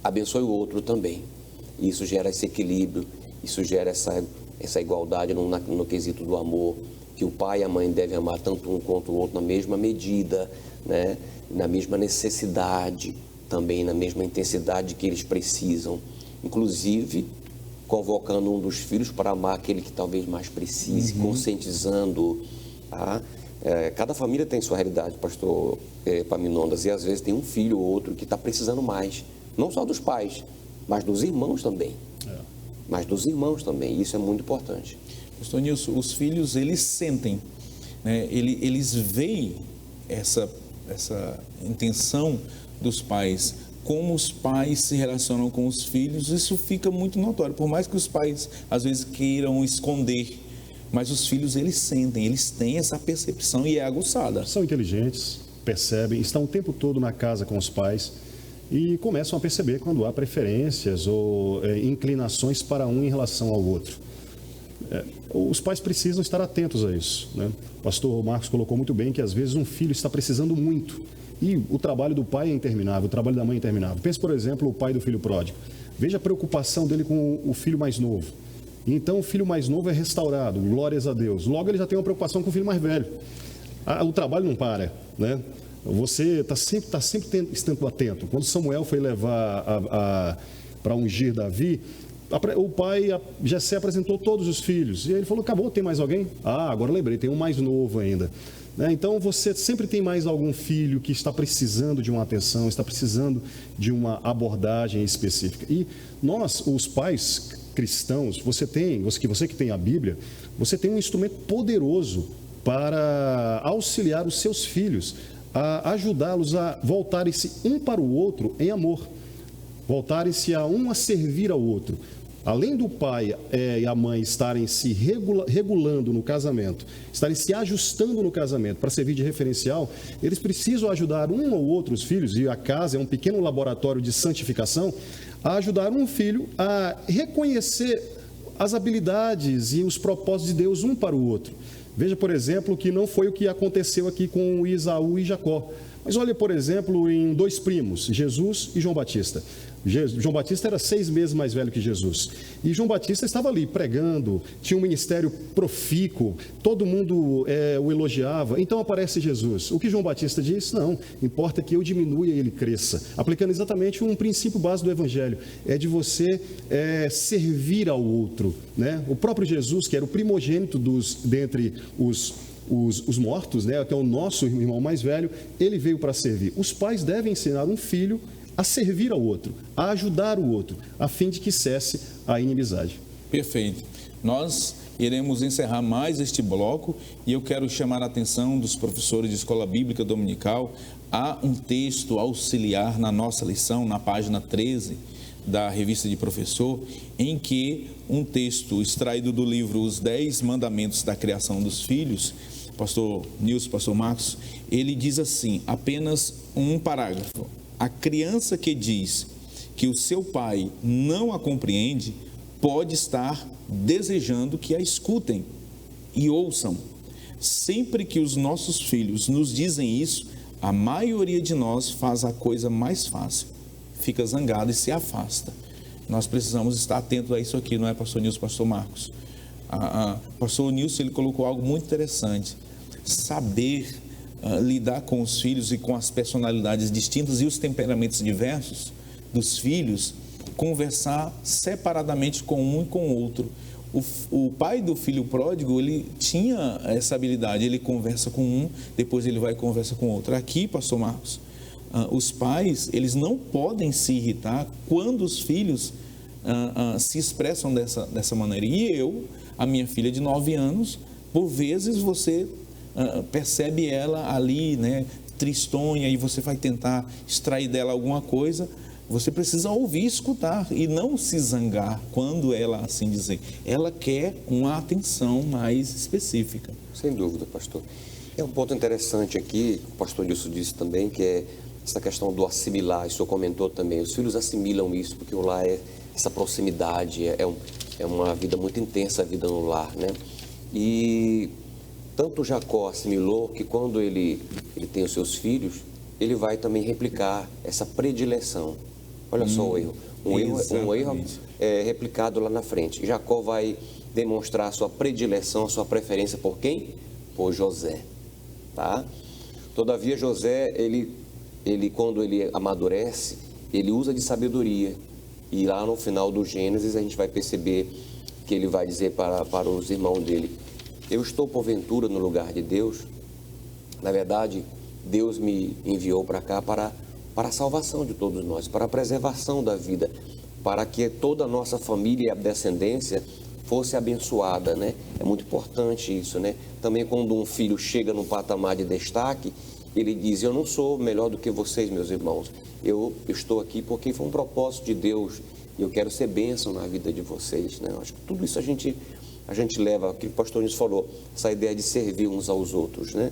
abençoe o outro também. Isso gera esse equilíbrio, isso gera essa igualdade no quesito do amor, que o pai e a mãe devem amar tanto um quanto o outro na mesma medida, né? Na mesma necessidade, também na mesma intensidade que eles precisam. Inclusive, convocando um dos filhos para amar aquele que talvez mais precise, conscientizando, tá? Cada família tem sua realidade, pastor Paminondas, e às vezes tem um filho ou outro que está precisando mais, não só dos pais, mas dos irmãos também. Mas dos irmãos também, isso é muito importante. Pastor Nilson, os filhos, eles sentem, né? Eles veem essa intenção dos pais, como os pais se relacionam com os filhos, isso fica muito notório, por mais que os pais às vezes queiram esconder, mas os filhos, eles sentem, eles têm essa percepção e é aguçada. São inteligentes, percebem, estão o tempo todo na casa com os pais e começam a perceber quando há preferências ou inclinações para um em relação ao outro. Os pais precisam estar atentos a isso, né? O pastor Marcos colocou muito bem que às vezes um filho está precisando muito e o trabalho do pai é interminável, o trabalho da mãe é interminável. Pense, por exemplo, o pai do filho pródigo. Veja a preocupação dele com o filho mais novo. Então, o filho mais novo é restaurado, glórias a Deus. Logo, ele já tem uma preocupação com o filho mais velho. O trabalho não para, né? Você está sempre estando atento. Quando Samuel foi levar para ungir Davi, o pai, Jessé, apresentou todos os filhos. E ele falou, acabou, tem mais alguém? Agora lembrei, tem um mais novo ainda. Então, você sempre tem mais algum filho que está precisando de uma atenção, está precisando de uma abordagem específica. E nós, os pais cristãos, você que tem a Bíblia, você tem um instrumento poderoso para auxiliar os seus filhos, a ajudá-los a voltarem-se um para o outro em amor, voltarem-se a servir ao outro. além do pai e a mãe estarem se regulando no casamento, estarem se ajustando no casamento para servir de referencial, eles precisam ajudar um ou outros filhos, e a casa é um pequeno laboratório de santificação, a ajudar um filho a reconhecer as habilidades e os propósitos de Deus um para o outro. Veja, por exemplo, que não foi o que aconteceu aqui com Isaú e Jacó. Mas olha, por exemplo, em 2 primos, Jesus e João Batista. João Batista era 6 meses mais velho que Jesus. E João Batista estava ali pregando, tinha um ministério profícuo, todo mundo o elogiava. Então aparece Jesus. O que João Batista diz? Não, importa que eu diminua e ele cresça. Aplicando exatamente um princípio básico do Evangelho. É de você servir ao outro, né? O próprio Jesus, que era o primogênito dentre os mortos, né, que é o nosso irmão mais velho, ele veio para servir. Os pais devem ensinar um filho a servir ao outro, a ajudar o outro, a fim de que cesse a inimizade. Perfeito. Nós iremos encerrar mais este bloco e eu quero chamar a atenção dos professores de Escola Bíblica Dominical a um texto auxiliar na nossa lição, na página 13 da Revista de Professor, em que um texto extraído do livro Os 10 Mandamentos da Criação dos Filhos, pastor Nilson, pastor Marcos, ele diz assim, apenas um parágrafo: a criança que diz que o seu pai não a compreende pode estar desejando que a escutem e ouçam. Sempre que os nossos filhos nos dizem isso, a maioria de nós faz a coisa mais fácil, fica zangado e se afasta. Nós precisamos estar atentos a isso aqui, não é, pastor Nilson, pastor Marcos? Pastor Nilson, ele colocou algo muito interessante: saber lidar com os filhos e com as personalidades distintas e os temperamentos diversos dos filhos, conversar separadamente com um e com o outro. O pai do filho pródigo, ele tinha essa habilidade, ele conversa com um, depois ele vai e conversa com o outro. Aqui, pastor Marcos, os pais, eles não podem se irritar quando os filhos se expressam dessa maneira. E a minha filha de 9 anos, por vezes você percebe ela ali, né, tristonha, e você vai tentar extrair dela alguma coisa. Você precisa ouvir, escutar e não se zangar quando ela assim dizer. Ela quer uma atenção mais específica. Sem dúvida, pastor. É um ponto interessante aqui, o pastor Nilson disse também, que é essa questão do assimilar. O senhor comentou também, os filhos assimilam isso, porque o lar é essa proximidade, é uma vida muito intensa, a vida no lar, né? E tanto Jacó assimilou que quando ele tem os seus filhos, ele vai também replicar essa predileção. Olha só o erro. Um erro é replicado lá na frente. Jacó vai demonstrar a sua predileção, a sua preferência por quem? Por José. Tá? Todavia, José, ele quando ele amadurece, ele usa de sabedoria. E lá no final do Gênesis, a gente vai perceber que ele vai dizer para os irmãos dele: eu estou porventura no lugar de Deus? Na verdade, Deus me enviou para cá para a salvação de todos nós, para a preservação da vida, para que toda a nossa família e a descendência fosse abençoada, né? É muito importante isso, né? Também quando um filho chega num patamar de destaque, ele diz: eu não sou melhor do que vocês, meus irmãos, eu estou aqui porque foi um propósito de Deus e eu quero ser bênção na vida de vocês, né? Acho que tudo isso a gente leva, aquilo que o pastor Nilson falou, essa ideia de servir uns aos outros, né?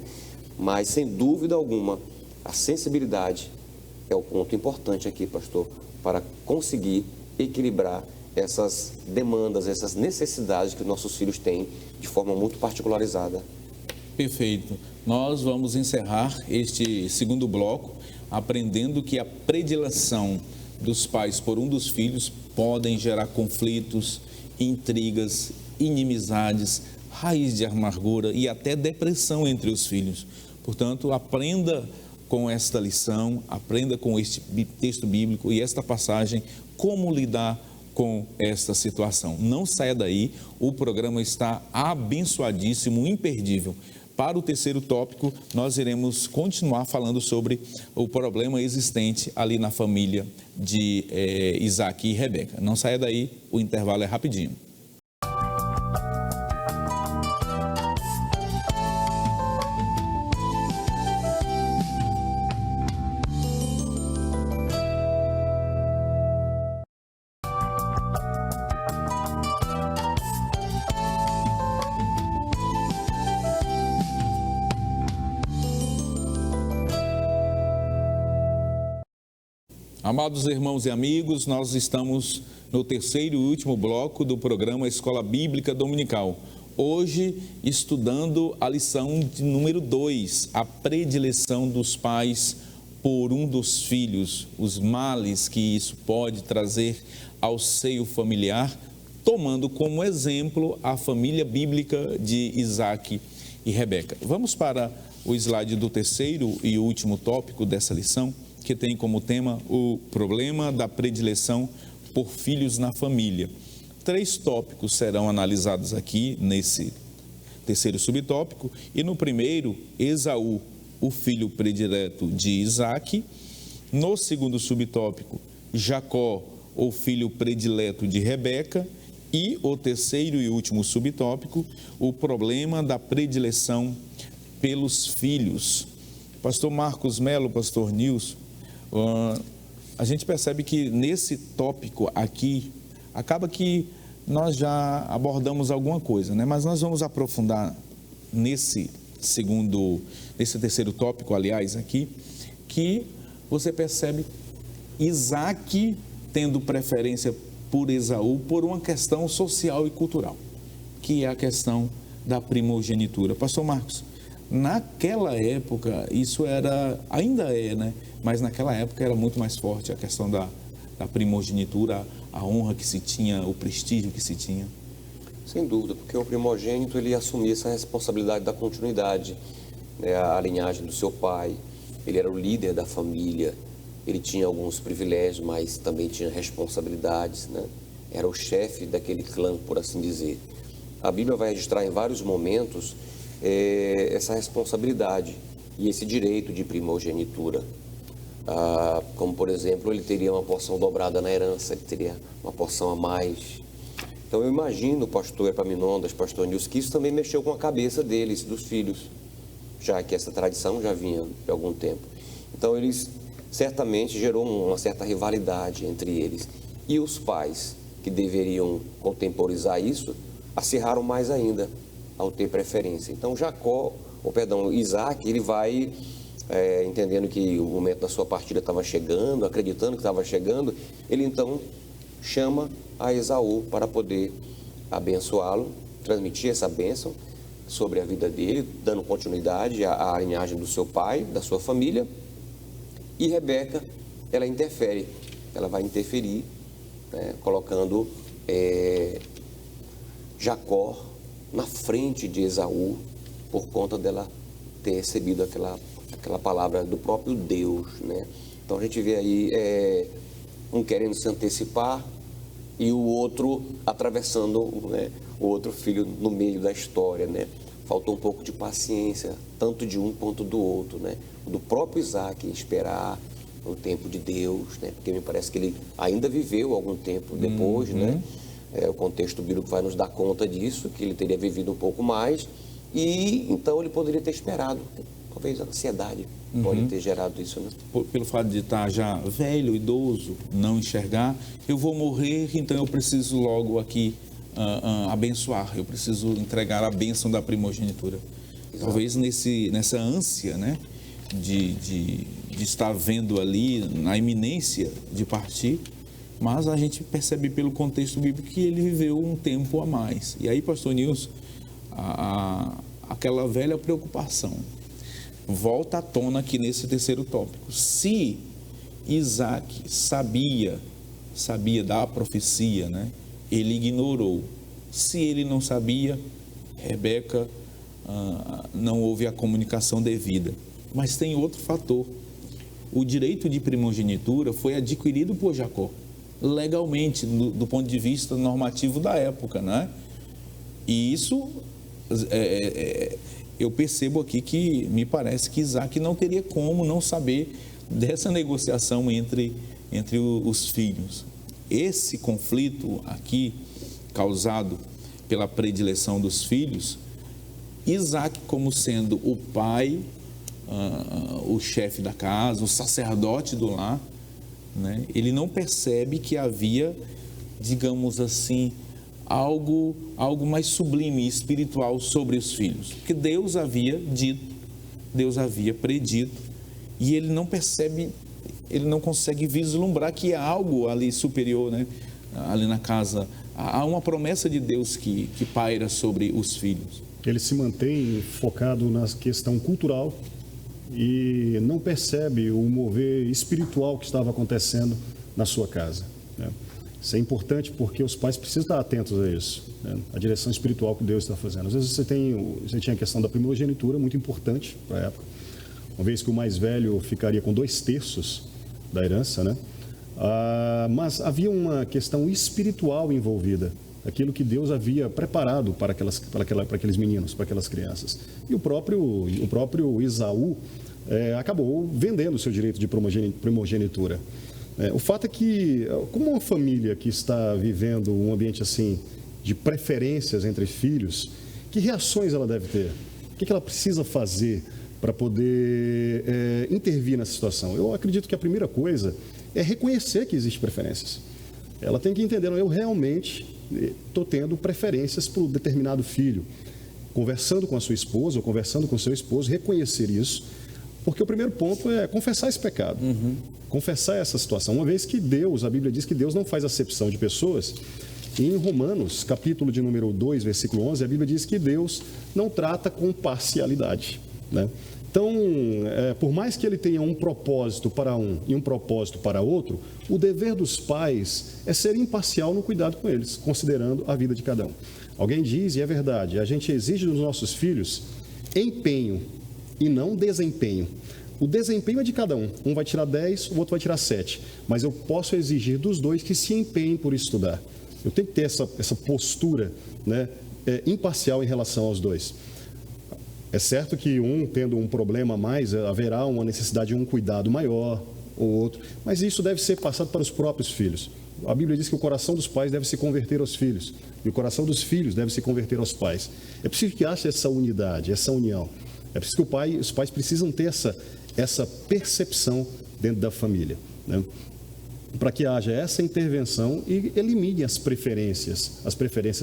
Mas, sem dúvida alguma, a sensibilidade é o ponto importante aqui, pastor, para conseguir equilibrar essas demandas, essas necessidades que nossos filhos têm de forma muito particularizada. Perfeito. Nós vamos encerrar este segundo bloco aprendendo que a predileção dos pais por um dos filhos podem gerar conflitos, intrigas, inimizades, raiz de amargura e até depressão entre os filhos. Portanto, aprenda com esta lição, aprenda com este texto bíblico e esta passagem como lidar com esta situação. Não saia daí, o programa está abençoadíssimo, imperdível. Para o terceiro tópico, nós iremos continuar falando sobre o problema existente ali na família de Isaac e Rebeca. Não saia daí, o intervalo é rapidinho. Amados irmãos e amigos, nós estamos no terceiro e último bloco do programa Escola Bíblica Dominical. Hoje, estudando a lição de número 2, a predileção dos pais por um dos filhos, os males que isso pode trazer ao seio familiar, tomando como exemplo a família bíblica de Isaac e Rebeca. Vamos para o slide do terceiro e último tópico dessa lição, que tem como tema o problema da predileção por filhos na família. 3 tópicos serão analisados aqui nesse terceiro subtópico, e no primeiro, Esaú, o filho predileto de Isaac. No segundo subtópico, Jacó, o filho predileto de Rebeca. E o terceiro e último subtópico, o problema da predileção pelos filhos. Pastor Marcos Melo, pastor Nilson, a gente percebe que nesse tópico aqui, acaba que nós já abordamos alguma coisa, né? Mas nós vamos aprofundar nesse terceiro tópico, aliás, aqui, que você percebe Isaac tendo preferência por Esaú por uma questão social e cultural, que é a questão da primogenitura. Pastor Marcos, naquela época, isso ainda é, né? Mas naquela época era muito mais forte a questão da primogenitura, a honra que se tinha, o prestígio que se tinha. Sem dúvida, porque o primogênito ele assumia essa responsabilidade da continuidade, né? A linhagem do seu pai, ele era o líder da família, ele tinha alguns privilégios, mas também tinha responsabilidades, né? Era o chefe daquele clã, por assim dizer. A Bíblia vai registrar em vários momentos essa responsabilidade e esse direito de primogenitura. Como, por exemplo, ele teria uma porção dobrada na herança, ele teria uma porção a mais. Então, eu imagino, pastor Epaminondas, pastor Nilson, que isso também mexeu com a cabeça deles, dos filhos, já que essa tradição já vinha de algum tempo. Então, eles certamente gerou uma certa rivalidade entre eles. E os pais, que deveriam contemporizar isso, acirraram mais ainda ao ter preferência. Então, Isaac, ele vai entendendo que o momento da sua partida estava chegando, acreditando que estava chegando, ele então chama a Esaú para poder abençoá-lo, transmitir essa bênção sobre a vida dele, dando continuidade à linhagem do seu pai, da sua família. E Rebeca, ela interfere, ela vai interferir, né, colocando Jacó na frente de Esaú, por conta dela ter recebido aquela palavra do próprio Deus, né? Então a gente vê aí um querendo se antecipar e o outro atravessando, né, o outro filho no meio da história, né? Faltou um pouco de paciência, tanto de um quanto do outro, né? Do próprio Isaac esperar o tempo de Deus, né? Porque me parece que ele ainda viveu algum tempo depois, né? O contexto bíblico vai nos dar conta disso, que ele teria vivido um pouco mais, e então ele poderia ter esperado. Talvez a ansiedade pode ter gerado isso, né? Pelo fato de estar já velho, idoso, não enxergar, eu vou morrer, então eu preciso logo aqui abençoar, eu preciso entregar a bênção da primogenitura. Exato. Talvez nessa ânsia, né, de estar vendo ali na iminência de partir, mas a gente percebe pelo contexto bíblico que ele viveu um tempo a mais. E aí, pastor Nilson, aquela velha preocupação volta à tona aqui nesse terceiro tópico. Se Isaac sabia da profecia, né, ele ignorou. Se ele não sabia, Rebeca não houve a comunicação devida. Mas tem outro fator. O direito de primogenitura foi adquirido por Jacó, legalmente, do ponto de vista normativo da época, né? E isso, eu percebo aqui que me parece que Isaac não teria como não saber dessa negociação entre os filhos. Esse conflito aqui, causado pela predileção dos filhos, Isaac, como sendo o pai, o chefe da casa, o sacerdote do lar, né, ele não percebe que havia, digamos assim, algo mais sublime, espiritual sobre os filhos, que Deus havia dito, Deus havia predito, e ele não percebe ele não consegue vislumbrar que há algo ali superior, né? Ali na casa. Há uma promessa de Deus que paira sobre os filhos. Ele se mantém focado na questão cultural e não percebe o mover espiritual que estava acontecendo na sua casa, né? Isso é importante porque os pais precisam estar atentos a isso, né? A direção espiritual que Deus está fazendo. Às vezes você tinha a questão da primogenitura, muito importante para a época, uma vez que o mais velho ficaria com 2/3 da herança, né? Mas havia uma questão espiritual envolvida, aquilo que Deus havia preparado para aqueles meninos, para aquelas crianças. E o próprio Esaú acabou vendendo o seu direito de primogenitura. O fato é que, como uma família que está vivendo um ambiente assim de preferências entre filhos, que reações ela deve ter? O que ela precisa fazer para poder intervir nessa situação? Eu acredito que a primeira coisa é reconhecer que existem preferências. Ela tem que entender, eu realmente estou tendo preferências por um determinado filho. Conversando com a sua esposa ou conversando com o seu esposo, reconhecer isso, porque o primeiro ponto é confessar esse pecado, confessar essa situação. Uma vez que a Bíblia diz que Deus não faz acepção de pessoas, e em Romanos, capítulo de número 2, versículo 11, a Bíblia diz que Deus não trata com parcialidade, né? Então, por mais que ele tenha um propósito para um e um propósito para outro, o dever dos pais é ser imparcial no cuidado com eles, considerando a vida de cada um. Alguém diz, e é verdade, a gente exige dos nossos filhos empenho e não desempenho. O desempenho é de cada um. Um vai tirar 10, o outro vai tirar 7. Mas eu posso exigir dos dois que se empenhem por estudar. Eu tenho que ter essa postura, né, imparcial em relação aos dois. É certo que um tendo um problema a mais, haverá uma necessidade de um cuidado maior ou outro, mas isso deve ser passado para os próprios filhos. A Bíblia diz que o coração dos pais deve se converter aos filhos e o coração dos filhos deve se converter aos pais. É preciso que haja essa unidade, essa união. É preciso que os pais precisam ter essa percepção dentro da família, né? Para que haja essa intervenção e elimine as preferências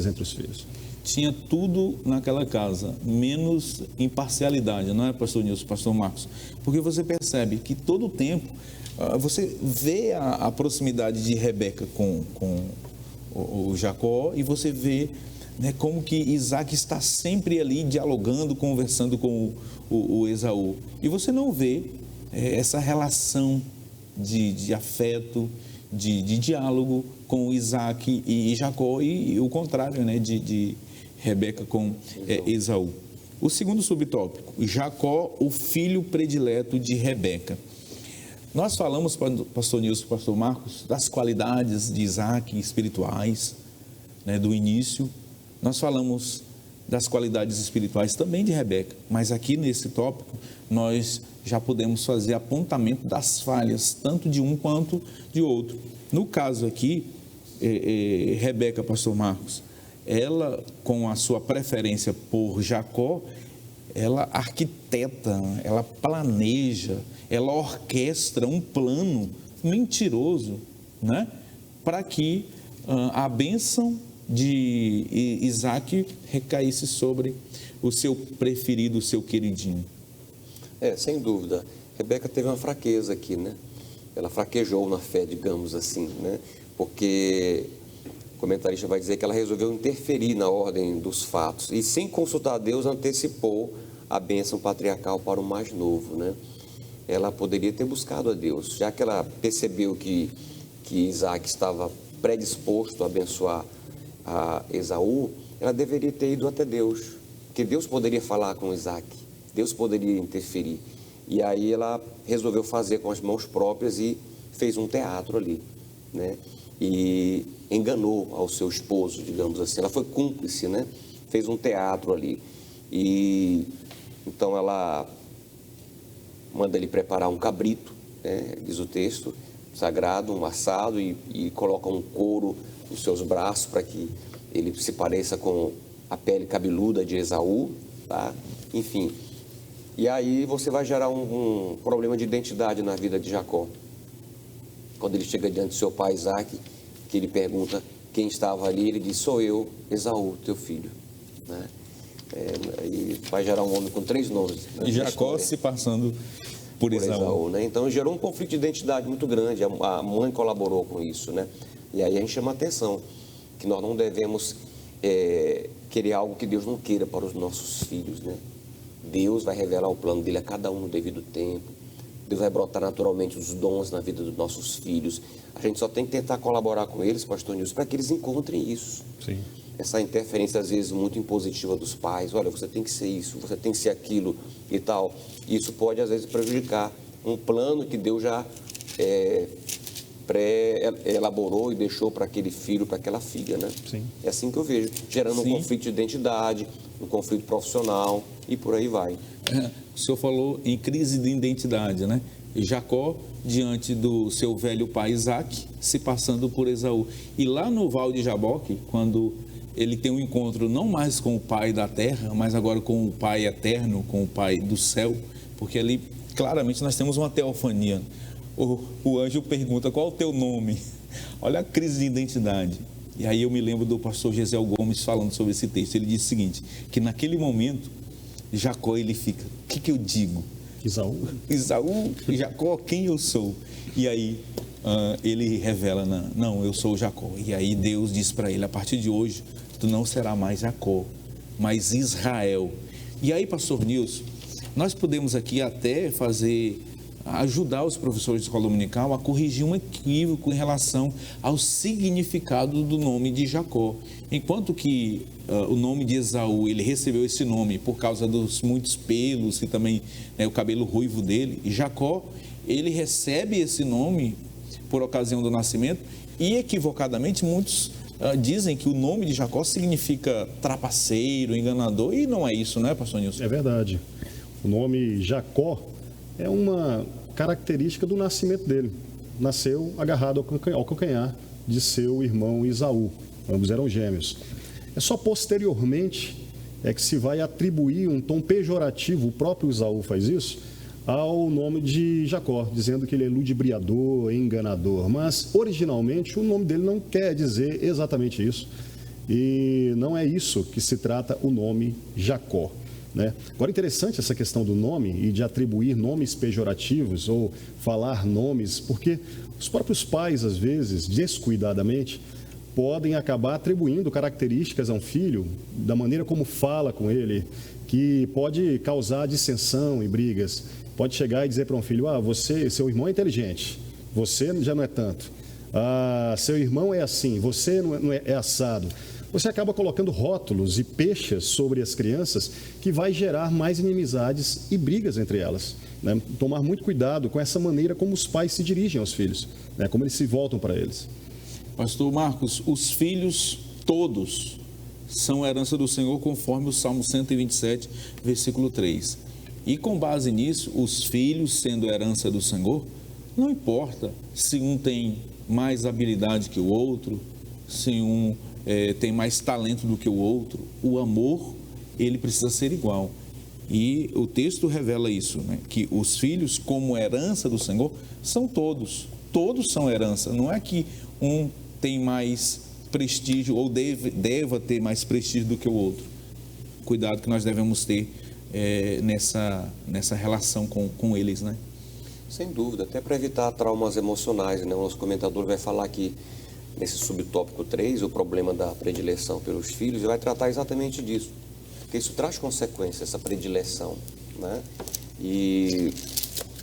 entre os filhos. Tinha tudo naquela casa, menos imparcialidade, não é, pastor Nilson, pastor Marcos? Porque você percebe que todo o tempo, você vê a proximidade de Rebeca com o Jacó e você vê, né, como que Isaac está sempre ali dialogando, conversando com o Esaú. E você não vê essa relação de afeto, de diálogo com Isaac e Jacó e o contrário, né, de Rebeca com Esaú. O segundo subtópico, Jacó, o filho predileto de Rebeca. Nós falamos, pastor Nilson, pastor Marcos, das qualidades de Isaac espirituais, né, do início. Nós falamos das qualidades espirituais também de Rebeca, mas aqui nesse tópico nós já podemos fazer apontamento das falhas, tanto de um quanto de outro. No caso aqui, Rebeca, pastor Marcos, ela, com a sua preferência por Jacó, ela arquiteta, ela planeja, ela orquestra um plano mentiroso, né, para que a bênção de Isaac recaísse sobre o seu preferido, o seu queridinho. Sem dúvida. Rebeca teve uma fraqueza aqui, né? Ela fraquejou na fé, digamos assim, né? Porque o comentarista vai dizer que ela resolveu interferir na ordem dos fatos e, sem consultar a Deus, antecipou a bênção patriarcal para o mais novo, né? Ela poderia ter buscado a Deus, já que ela percebeu que Isaac estava predisposto a abençoar a Esaú, ela deveria ter ido até Deus, porque Deus poderia falar com Isaac, Deus poderia interferir. E aí ela resolveu fazer com as mãos próprias e fez um teatro ali, né? E enganou ao seu esposo, digamos assim. Ela foi cúmplice, né? Fez um teatro ali. E então ela manda ele preparar um cabrito, né? Diz o texto sagrado, um assado, e coloca um couro nos seus braços para que ele se pareça com a pele cabeluda de Esaú, tá? Enfim. E aí você vai gerar um problema de identidade na vida de Jacó. Quando ele chega diante do seu pai Isaac, que ele pergunta quem estava ali, ele diz: sou eu, Esaú, teu filho, né? E vai gerar um homem com 3 nomes. E Jacó se passando por Esaú. Né? Então gerou um conflito de identidade muito grande, a mãe colaborou com isso, né? E aí a gente chama a atenção que nós não devemos querer algo que Deus não queira para os nossos filhos, né? Deus vai revelar o plano dele a cada um no devido tempo. Deus vai brotar naturalmente os dons na vida dos nossos filhos. A gente só tem que tentar colaborar com eles, pastor Nilson, para que eles encontrem isso. Sim. Essa interferência, às vezes, muito impositiva dos pais. Olha, você tem que ser isso, você tem que ser aquilo e tal. Isso pode, às vezes, prejudicar um plano que Deus já pré-elaborou e deixou para aquele filho, para aquela filha, né? Sim. É assim que eu vejo, gerando um conflito de identidade, um conflito profissional e por aí vai. O senhor falou em crise de identidade, né? Jacó, diante do seu velho pai Isaac, se passando por Esaú. E lá no Val de Jaboque, quando ele tem um encontro não mais com o pai da terra, mas agora com o pai eterno, com o pai do céu, porque ali claramente nós temos uma teofania. O anjo pergunta: qual o teu nome? Olha a crise de identidade. E aí eu me lembro do pastor Gesiel Gomes falando sobre esse texto. Ele disse o seguinte, que naquele momento Jacó, ele fica: o que eu digo? Esaú, Jacó, quem eu sou? E aí ele revela: não, eu sou Jacó. E aí Deus diz para ele: a partir de hoje tu não será mais Jacó, mas Israel. E aí, pastor Nilson, nós podemos aqui até ajudar os professores de escola dominical a corrigir um equívoco em relação ao significado do nome de Jacó. Enquanto que o nome de Esaú, ele recebeu esse nome por causa dos muitos pelos e também o cabelo ruivo dele, e Jacó, ele recebe esse nome por ocasião do nascimento, e equivocadamente muitos dizem que o nome de Jacó significa trapaceiro, enganador, e não é isso, não é, pastor Nilson? É verdade. O nome Jacó é uma característica do nascimento dele. Nasceu agarrado ao calcanhar de seu irmão Esaú. Ambos eram gêmeos. É só posteriormente que se vai atribuir um tom pejorativo, o próprio Esaú faz isso, ao nome de Jacó, dizendo que ele é ludibriador, enganador. Mas, originalmente, o nome dele não quer dizer exatamente isso. E não é isso que se trata o nome Jacó, né? Agora, interessante essa questão do nome e de atribuir nomes pejorativos ou falar nomes, porque os próprios pais, às vezes, descuidadamente, podem acabar atribuindo características a um filho da maneira como fala com ele, que pode causar dissensão e brigas. Pode chegar e dizer para um filho: seu irmão é inteligente, você já não é tanto. Seu irmão é assim, você não é assado. Você acaba colocando rótulos e peixes sobre as crianças que vai gerar mais inimizades e brigas entre elas, né? Tomar muito cuidado com essa maneira como os pais se dirigem aos filhos, né? Como eles se voltam para eles. Pastor Marcos, os filhos todos são herança do Senhor, conforme o Salmo 127, versículo 3. E com base nisso, os filhos sendo herança do Senhor, não importa se um tem mais habilidade que o outro, se um tem mais talento do que o outro, o amor, ele precisa ser igual. E o texto revela isso, né? Que os filhos, como herança do Senhor, são todos são herança. Não é que um tem mais prestígio ou deva ter mais prestígio do que o outro. Cuidado que nós devemos ter nessa relação com eles, né? Sem dúvida, até para evitar traumas emocionais, né? O nosso comentador vai falar que nesse subtópico 3, o problema da predileção pelos filhos, ele vai tratar exatamente disso, porque isso traz consequências, essa predileção, né? E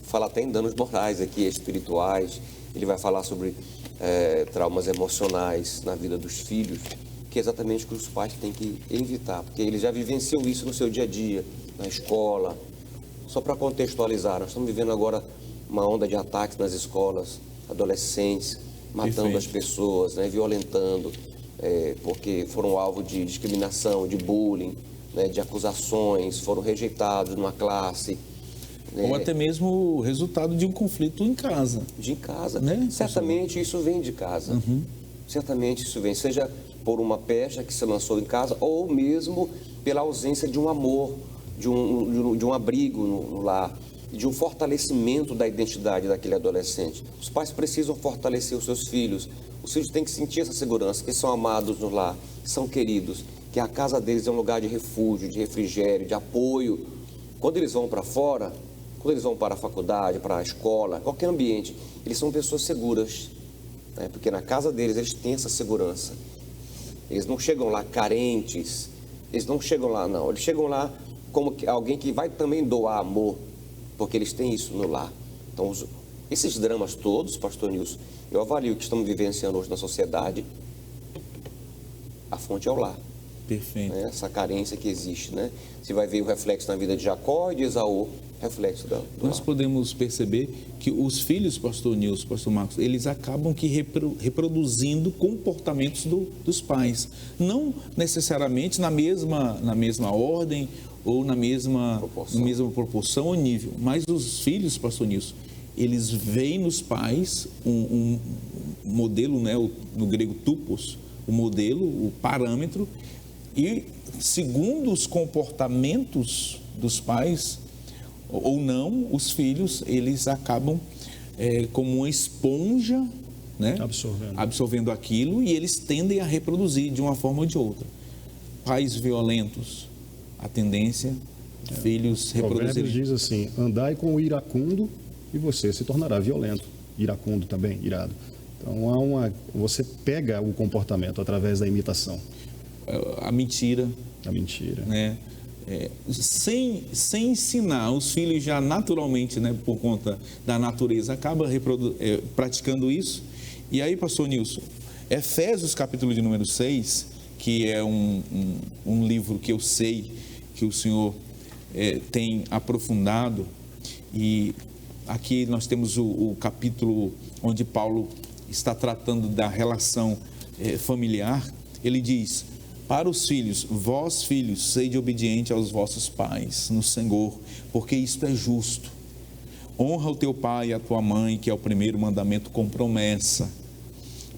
fala até em danos morais aqui, espirituais. Ele vai falar sobre traumas emocionais na vida dos filhos, que é exatamente o que os pais têm que evitar, porque eles já vivenciam isso no seu dia a dia, na escola. Só para contextualizar, nós estamos vivendo agora uma onda de ataques nas escolas, adolescentes, matando as pessoas, né, violentando, porque foram alvo de discriminação, de bullying, né, de acusações, foram rejeitados numa classe. Ou até mesmo o resultado de um conflito em casa. De casa. Né? Certamente isso vem de casa. Uhum. Certamente isso vem, seja por uma pecha que se lançou em casa, ou mesmo pela ausência de um amor, de um abrigo no lar, de um fortalecimento da identidade daquele adolescente. Os pais precisam fortalecer os seus filhos. Os filhos têm que sentir essa segurança, que são amados no lar, que são queridos, que a casa deles é um lugar de refúgio, de refrigério, de apoio. Quando eles vão para fora, quando eles vão para a faculdade, para a escola, qualquer ambiente, eles são pessoas seguras, né? Porque na casa deles eles têm essa segurança. Eles não chegam lá carentes, eles não chegam lá, não. Eles chegam lá como alguém que vai também doar amor, porque eles têm isso no lar. Então, esses dramas todos, pastor Nilson, eu avalio que estamos vivenciando hoje na sociedade, a fonte é o lar. Perfeito. Né? Essa carência que existe, né? Você vai ver o reflexo na vida de Jacó e de Esaú, reflexo do Nós lar. podemos perceber que os filhos, pastor Nilson, pastor Marcos, eles acabam que reproduzindo comportamentos dos pais. Não necessariamente na mesma ordem ou na mesma proporção ou nível, mas os filhos, pastor Nilson, eles veem nos pais um modelo, né, no grego tupos, o modelo, o parâmetro, e segundo os comportamentos dos pais, ou não, os filhos, eles acabam como uma esponja, né, absorvendo aquilo, e eles tendem a reproduzir de uma forma ou de outra. Pais violentos, a tendência, filhos reproduzirem. Provérbios diz assim: andai com o iracundo e você se tornará violento. Iracundo também, irado. Então, você pega o comportamento através da imitação. A mentira. A mentira. Né? Sem ensinar, os filhos já naturalmente, né, por conta da natureza, acabam praticando isso. E aí, pastor Nilson, Efésios capítulo de número 6, que é um livro que eu sei que o senhor tem aprofundado, e aqui nós temos o capítulo onde Paulo está tratando da relação familiar. Ele diz: para os filhos, vós filhos, sede obediente aos vossos pais no Senhor, porque isto é justo. Honra o teu pai e a tua mãe, que é o primeiro mandamento com promessa,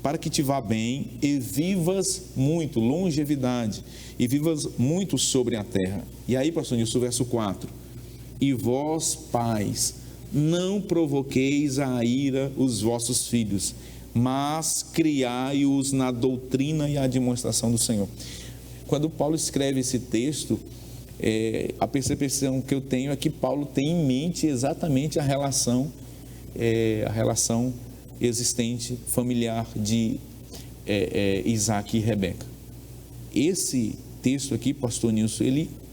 para que te vá bem e vivas muito, longevidade, e vivas muito sobre a terra. E aí, pastor Nilson, verso 4: e vós, pais, não provoqueis a ira os vossos filhos, mas criai-os na doutrina e a demonstração do Senhor. Quando Paulo escreve esse texto, a percepção que eu tenho é que Paulo tem em mente exatamente a relação existente, familiar de Isaac e Rebeca. Esse texto aqui, pastor Nilson,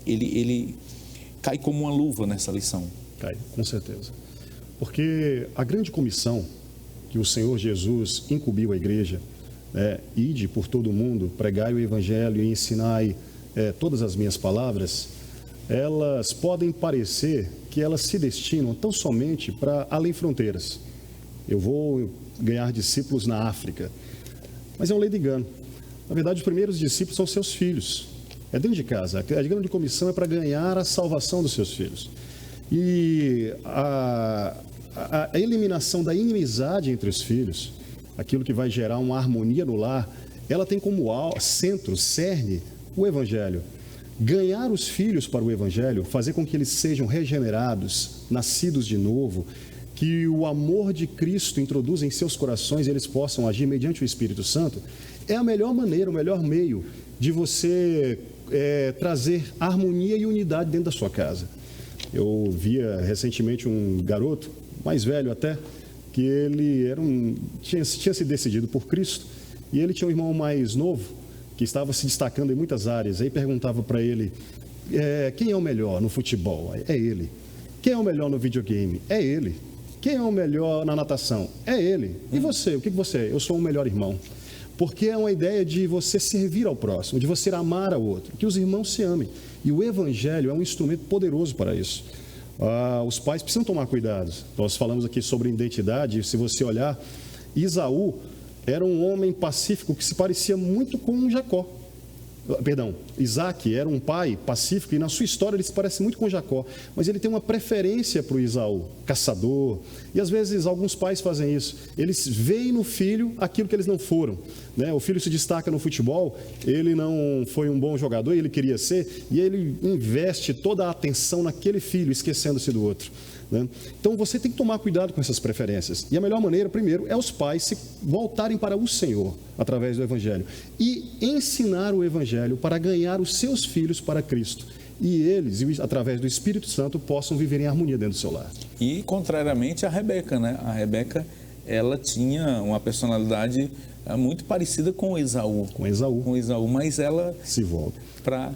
ele cai como uma luva nessa lição. Cai, com certeza. Porque a grande comissão que o Senhor Jesus incumbiu à igreja, ide por todo o mundo, pregai o evangelho e ensinai todas as minhas palavras, elas podem parecer que elas se destinam tão somente para além fronteiras. Eu vou ganhar discípulos na África, mas é uma lei de engano. Na verdade, os primeiros discípulos são seus filhos, é dentro de casa. A grande comissão é para ganhar a salvação dos seus filhos. E a eliminação da inimizade entre os filhos, aquilo que vai gerar uma harmonia no lar, ela tem como centro, cerne, o Evangelho. Ganhar os filhos para o Evangelho, fazer com que eles sejam regenerados, nascidos de novo, que o amor de Cristo introduza em seus corações e eles possam agir mediante o Espírito Santo, é a melhor maneira, o melhor meio de você trazer harmonia e unidade dentro da sua casa. Eu via recentemente um garoto, mais velho até, que ele tinha se decidido por Cristo, e ele tinha um irmão mais novo que estava se destacando em muitas áreas. Aí perguntava para ele: quem é o melhor no futebol? É ele. Quem é o melhor no videogame? É ele. Quem é o melhor na natação? É ele. E você? O que você é? Eu sou o melhor irmão. Porque é uma ideia de você servir ao próximo, de você amar ao outro, que os irmãos se amem. E o Evangelho é um instrumento poderoso para isso. Os pais precisam tomar cuidado. Nós falamos aqui sobre identidade. Se você olhar, Esaú era um homem pacífico que se parecia muito com Jacó. Isaac era um pai pacífico e na sua história ele se parece muito com Jacó, mas ele tem uma preferência para o Esaú, caçador. E às vezes alguns pais fazem isso, eles veem no filho aquilo que eles não foram, né? O filho se destaca no futebol, ele não foi um bom jogador, ele queria ser, e ele investe toda a atenção naquele filho, esquecendo-se do outro, né? Então você tem que tomar cuidado com essas preferências, e a melhor maneira, primeiro, é os pais se voltarem para o Senhor através do Evangelho e ensinar o Evangelho para ganhar os seus filhos para Cristo. e eles, através do Espírito Santo, possam viver em harmonia dentro do seu lar. E contrariamente a Rebeca, né? A Rebeca, ela tinha uma personalidade muito parecida com Esaú. Com Esaú, mas ela se volta para...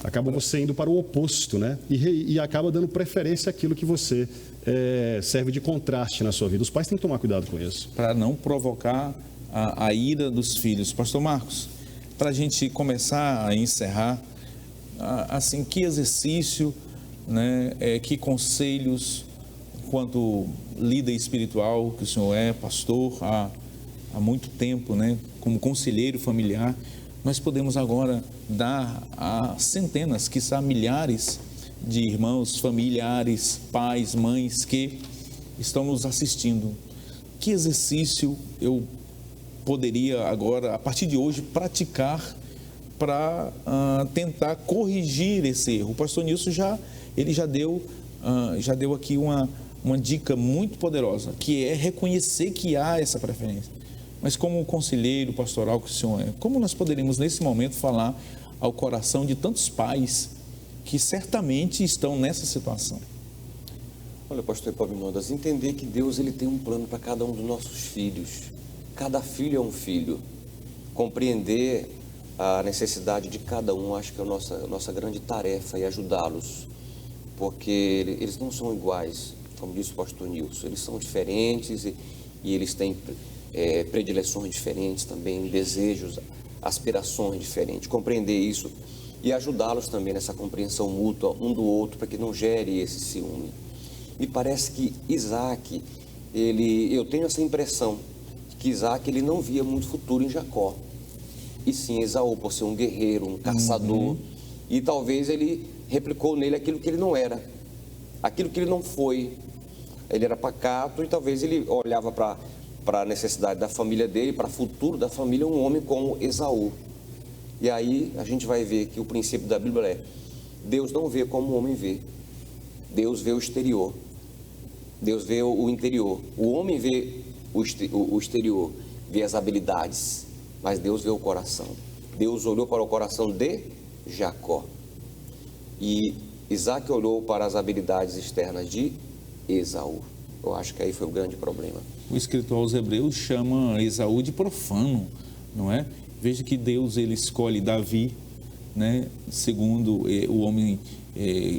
Acaba você indo para o oposto, né? E acaba dando preferência àquilo que você serve de contraste na sua vida. Os pais têm que tomar cuidado com isso. Para não provocar a ira dos filhos. Pastor Marcos, para a gente começar a encerrar, assim, que exercício, né, que conselhos, enquanto líder espiritual que o senhor é, pastor, há muito tempo, né, como conselheiro familiar, nós podemos agora dar a centenas, quiçá milhares de irmãos, familiares, pais, mães que estão nos assistindo. Que exercício eu poderia agora, a partir de hoje, praticar para tentar corrigir esse erro? O pastor Nilson já deu aqui uma dica muito poderosa, que é reconhecer que há essa preferência. Mas como conselheiro pastoral que o senhor é, como nós poderíamos nesse momento falar ao coração de tantos pais que certamente estão nessa situação? Olha, pastor Epaminondas, entender que Deus ele tem um plano para cada um dos nossos filhos. Cada filho é um filho. Compreender a necessidade de cada um, acho que é a nossa grande tarefa, e ajudá-los. Porque eles não são iguais, como disse o pastor Nilson. Eles são diferentes e eles têm predileções diferentes também, desejos, aspirações diferentes. Compreender isso e ajudá-los também nessa compreensão mútua um do outro, para que não gere esse ciúme. Me parece que Isaac, eu tenho essa impressão, que Isaac ele não via muito futuro em Jacó, e sim Esaú, por ser um guerreiro, um caçador, e talvez ele replicou nele aquilo que ele não era, aquilo que ele não foi. Ele era pacato e talvez ele olhava para a necessidade da família dele, para o futuro da família, um homem como Esaú. E aí a gente vai ver que o princípio da Bíblia é: Deus não vê como o homem vê, Deus vê o exterior, Deus vê o interior. O homem vê o exterior, vê as habilidades, mas Deus vê o coração. Deus olhou para o coração de Jacó e Isaac olhou para as habilidades externas de Esaú. Eu acho que aí foi o grande problema. O escritor aos Hebreus chama Esaú de profano, não é? Veja que Deus ele escolhe Davi, né, segundo o homem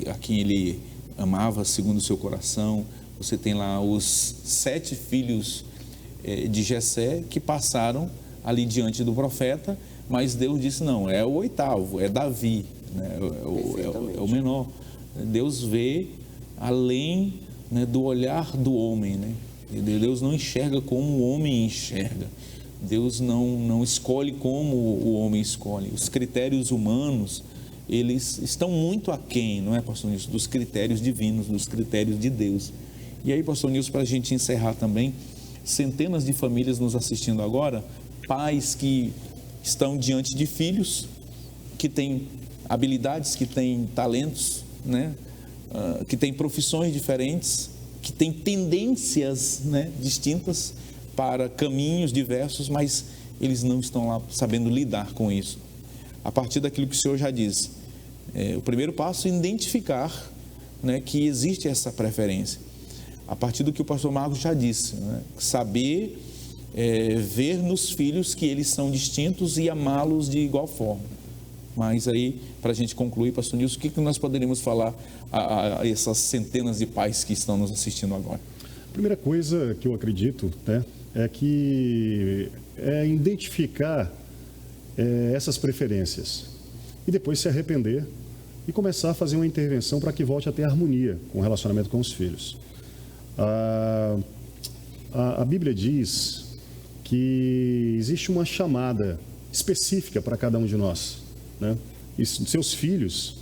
a quem ele amava, segundo o seu coração. Você tem lá os 7 filhos de Jessé que passaram ali diante do profeta, mas Deus disse: não, é o 8º, é Davi, né, é o menor. Deus vê além, né, do olhar do homem, né? Deus não enxerga como o homem enxerga. Deus não escolhe como o homem escolhe. Os critérios humanos, eles estão muito aquém, não é, pastor Nilson, dos critérios divinos, dos critérios de Deus. E aí, pastor Nilson, para a gente encerrar também, centenas de famílias nos assistindo agora, pais que estão diante de filhos que têm habilidades, que têm talentos, né? Que têm profissões diferentes, que têm tendências, né, distintas para caminhos diversos, mas eles não estão lá sabendo lidar com isso. A partir daquilo que o senhor já disse, o primeiro passo é identificar, né, que existe essa preferência. A partir do que o pastor Marcos já disse, né, saber ver nos filhos que eles são distintos e amá-los de igual forma. Mas aí, para a gente concluir, pastor Nilson, o que nós poderíamos falar a essas centenas de pais que estão nos assistindo agora? A primeira coisa que eu acredito, né, é que identificar essas preferências e depois se arrepender e começar a fazer uma intervenção para que volte a ter harmonia com o relacionamento com os filhos. A Bíblia diz que existe uma chamada específica para cada um de nós, né? E seus filhos,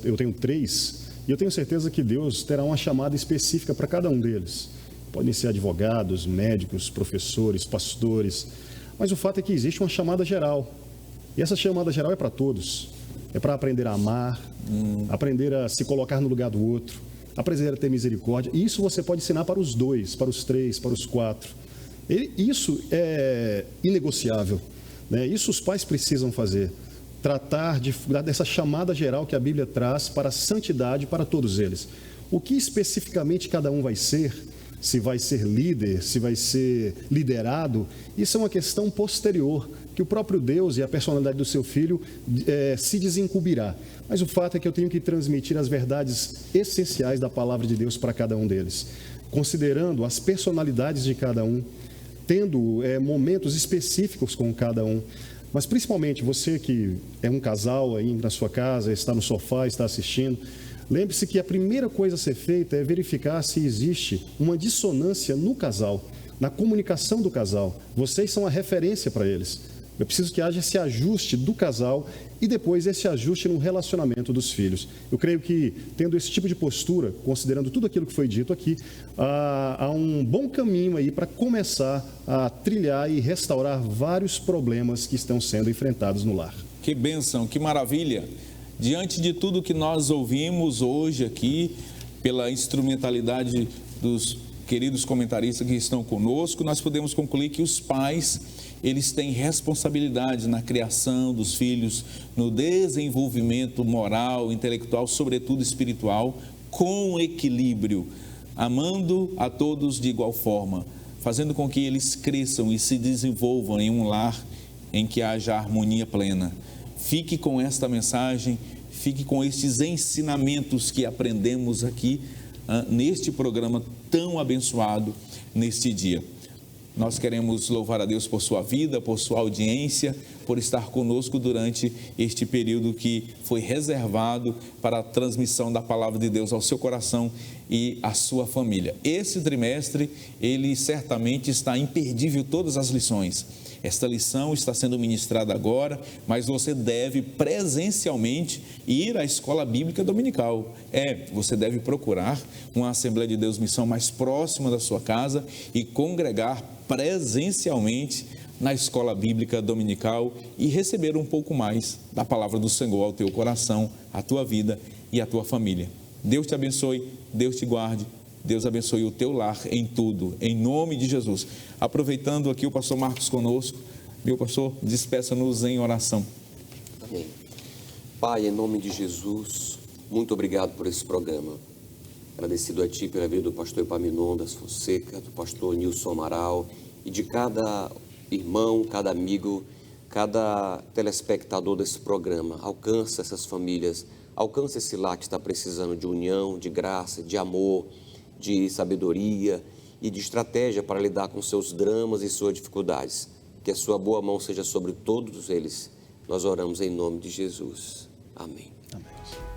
eu tenho 3, e eu tenho certeza que Deus terá uma chamada específica para cada um deles. Podem ser advogados, médicos, professores, pastores, mas o fato é que existe uma chamada geral, e essa chamada geral é para todos. É para aprender a amar, aprender a se colocar no lugar do outro, aprender a ter misericórdia. E isso você pode ensinar para os 2, para os 3, para os 4. Isso é inegociável, né? Isso os pais precisam fazer. tratar dessa chamada geral que a Bíblia traz para a santidade para todos eles. O que especificamente cada um vai ser, se vai ser líder, se vai ser liderado, isso é uma questão posterior, que o próprio Deus e a personalidade do seu filho se desencubirá. Mas o fato é que eu tenho que transmitir as verdades essenciais da palavra de Deus para cada um deles, considerando as personalidades de cada um, tendo momentos específicos com cada um. Mas principalmente você que é um casal aí na sua casa, está no sofá, está assistindo, lembre-se que a primeira coisa a ser feita é verificar se existe uma dissonância no casal, na comunicação do casal. Vocês são a referência para eles. Eu preciso que haja esse ajuste do casal e depois esse ajuste no relacionamento dos filhos. Eu creio que, tendo esse tipo de postura, considerando tudo aquilo que foi dito aqui, há um bom caminho aí para começar a trilhar e restaurar vários problemas que estão sendo enfrentados no lar. Que bênção, que maravilha! Diante de tudo que nós ouvimos hoje aqui, pela instrumentalidade dos queridos comentaristas que estão conosco, nós podemos concluir que os pais, eles têm responsabilidade na criação dos filhos, no desenvolvimento moral, intelectual, sobretudo espiritual, com equilíbrio, amando a todos de igual forma, fazendo com que eles cresçam e se desenvolvam em um lar em que haja harmonia plena. Fique com esta mensagem, fique com estes ensinamentos que aprendemos aqui neste programa tão abençoado neste dia. Nós queremos louvar a Deus por sua vida, por sua audiência, por estar conosco durante este período que foi reservado para a transmissão da palavra de Deus ao seu coração e à sua família. Esse trimestre, ele certamente está imperdível todas as lições. Esta lição está sendo ministrada agora, mas você deve presencialmente ir à escola bíblica dominical. Você deve procurar uma Assembleia de Deus Missão mais próxima da sua casa e congregar presencialmente na escola bíblica dominical e receber um pouco mais da palavra do Senhor ao teu coração, à tua vida e à tua família. Deus te abençoe, Deus te guarde. Deus abençoe o teu lar em tudo, em nome de Jesus. Aproveitando aqui o pastor Marcos conosco, meu pastor, despeça-nos em oração. Amém. Pai, em nome de Jesus, muito obrigado por esse programa. Agradecido a Ti pela vida do pastor Epaminondas Fonseca, do pastor Nilson Amaral e de cada irmão, cada amigo, cada telespectador desse programa. Alcança essas famílias, alcança esse lar que está precisando de união, de graça, de amor, de sabedoria e de estratégia para lidar com seus dramas e suas dificuldades. Que a sua boa mão seja sobre todos eles. Nós oramos em nome de Jesus. Amém. Amém.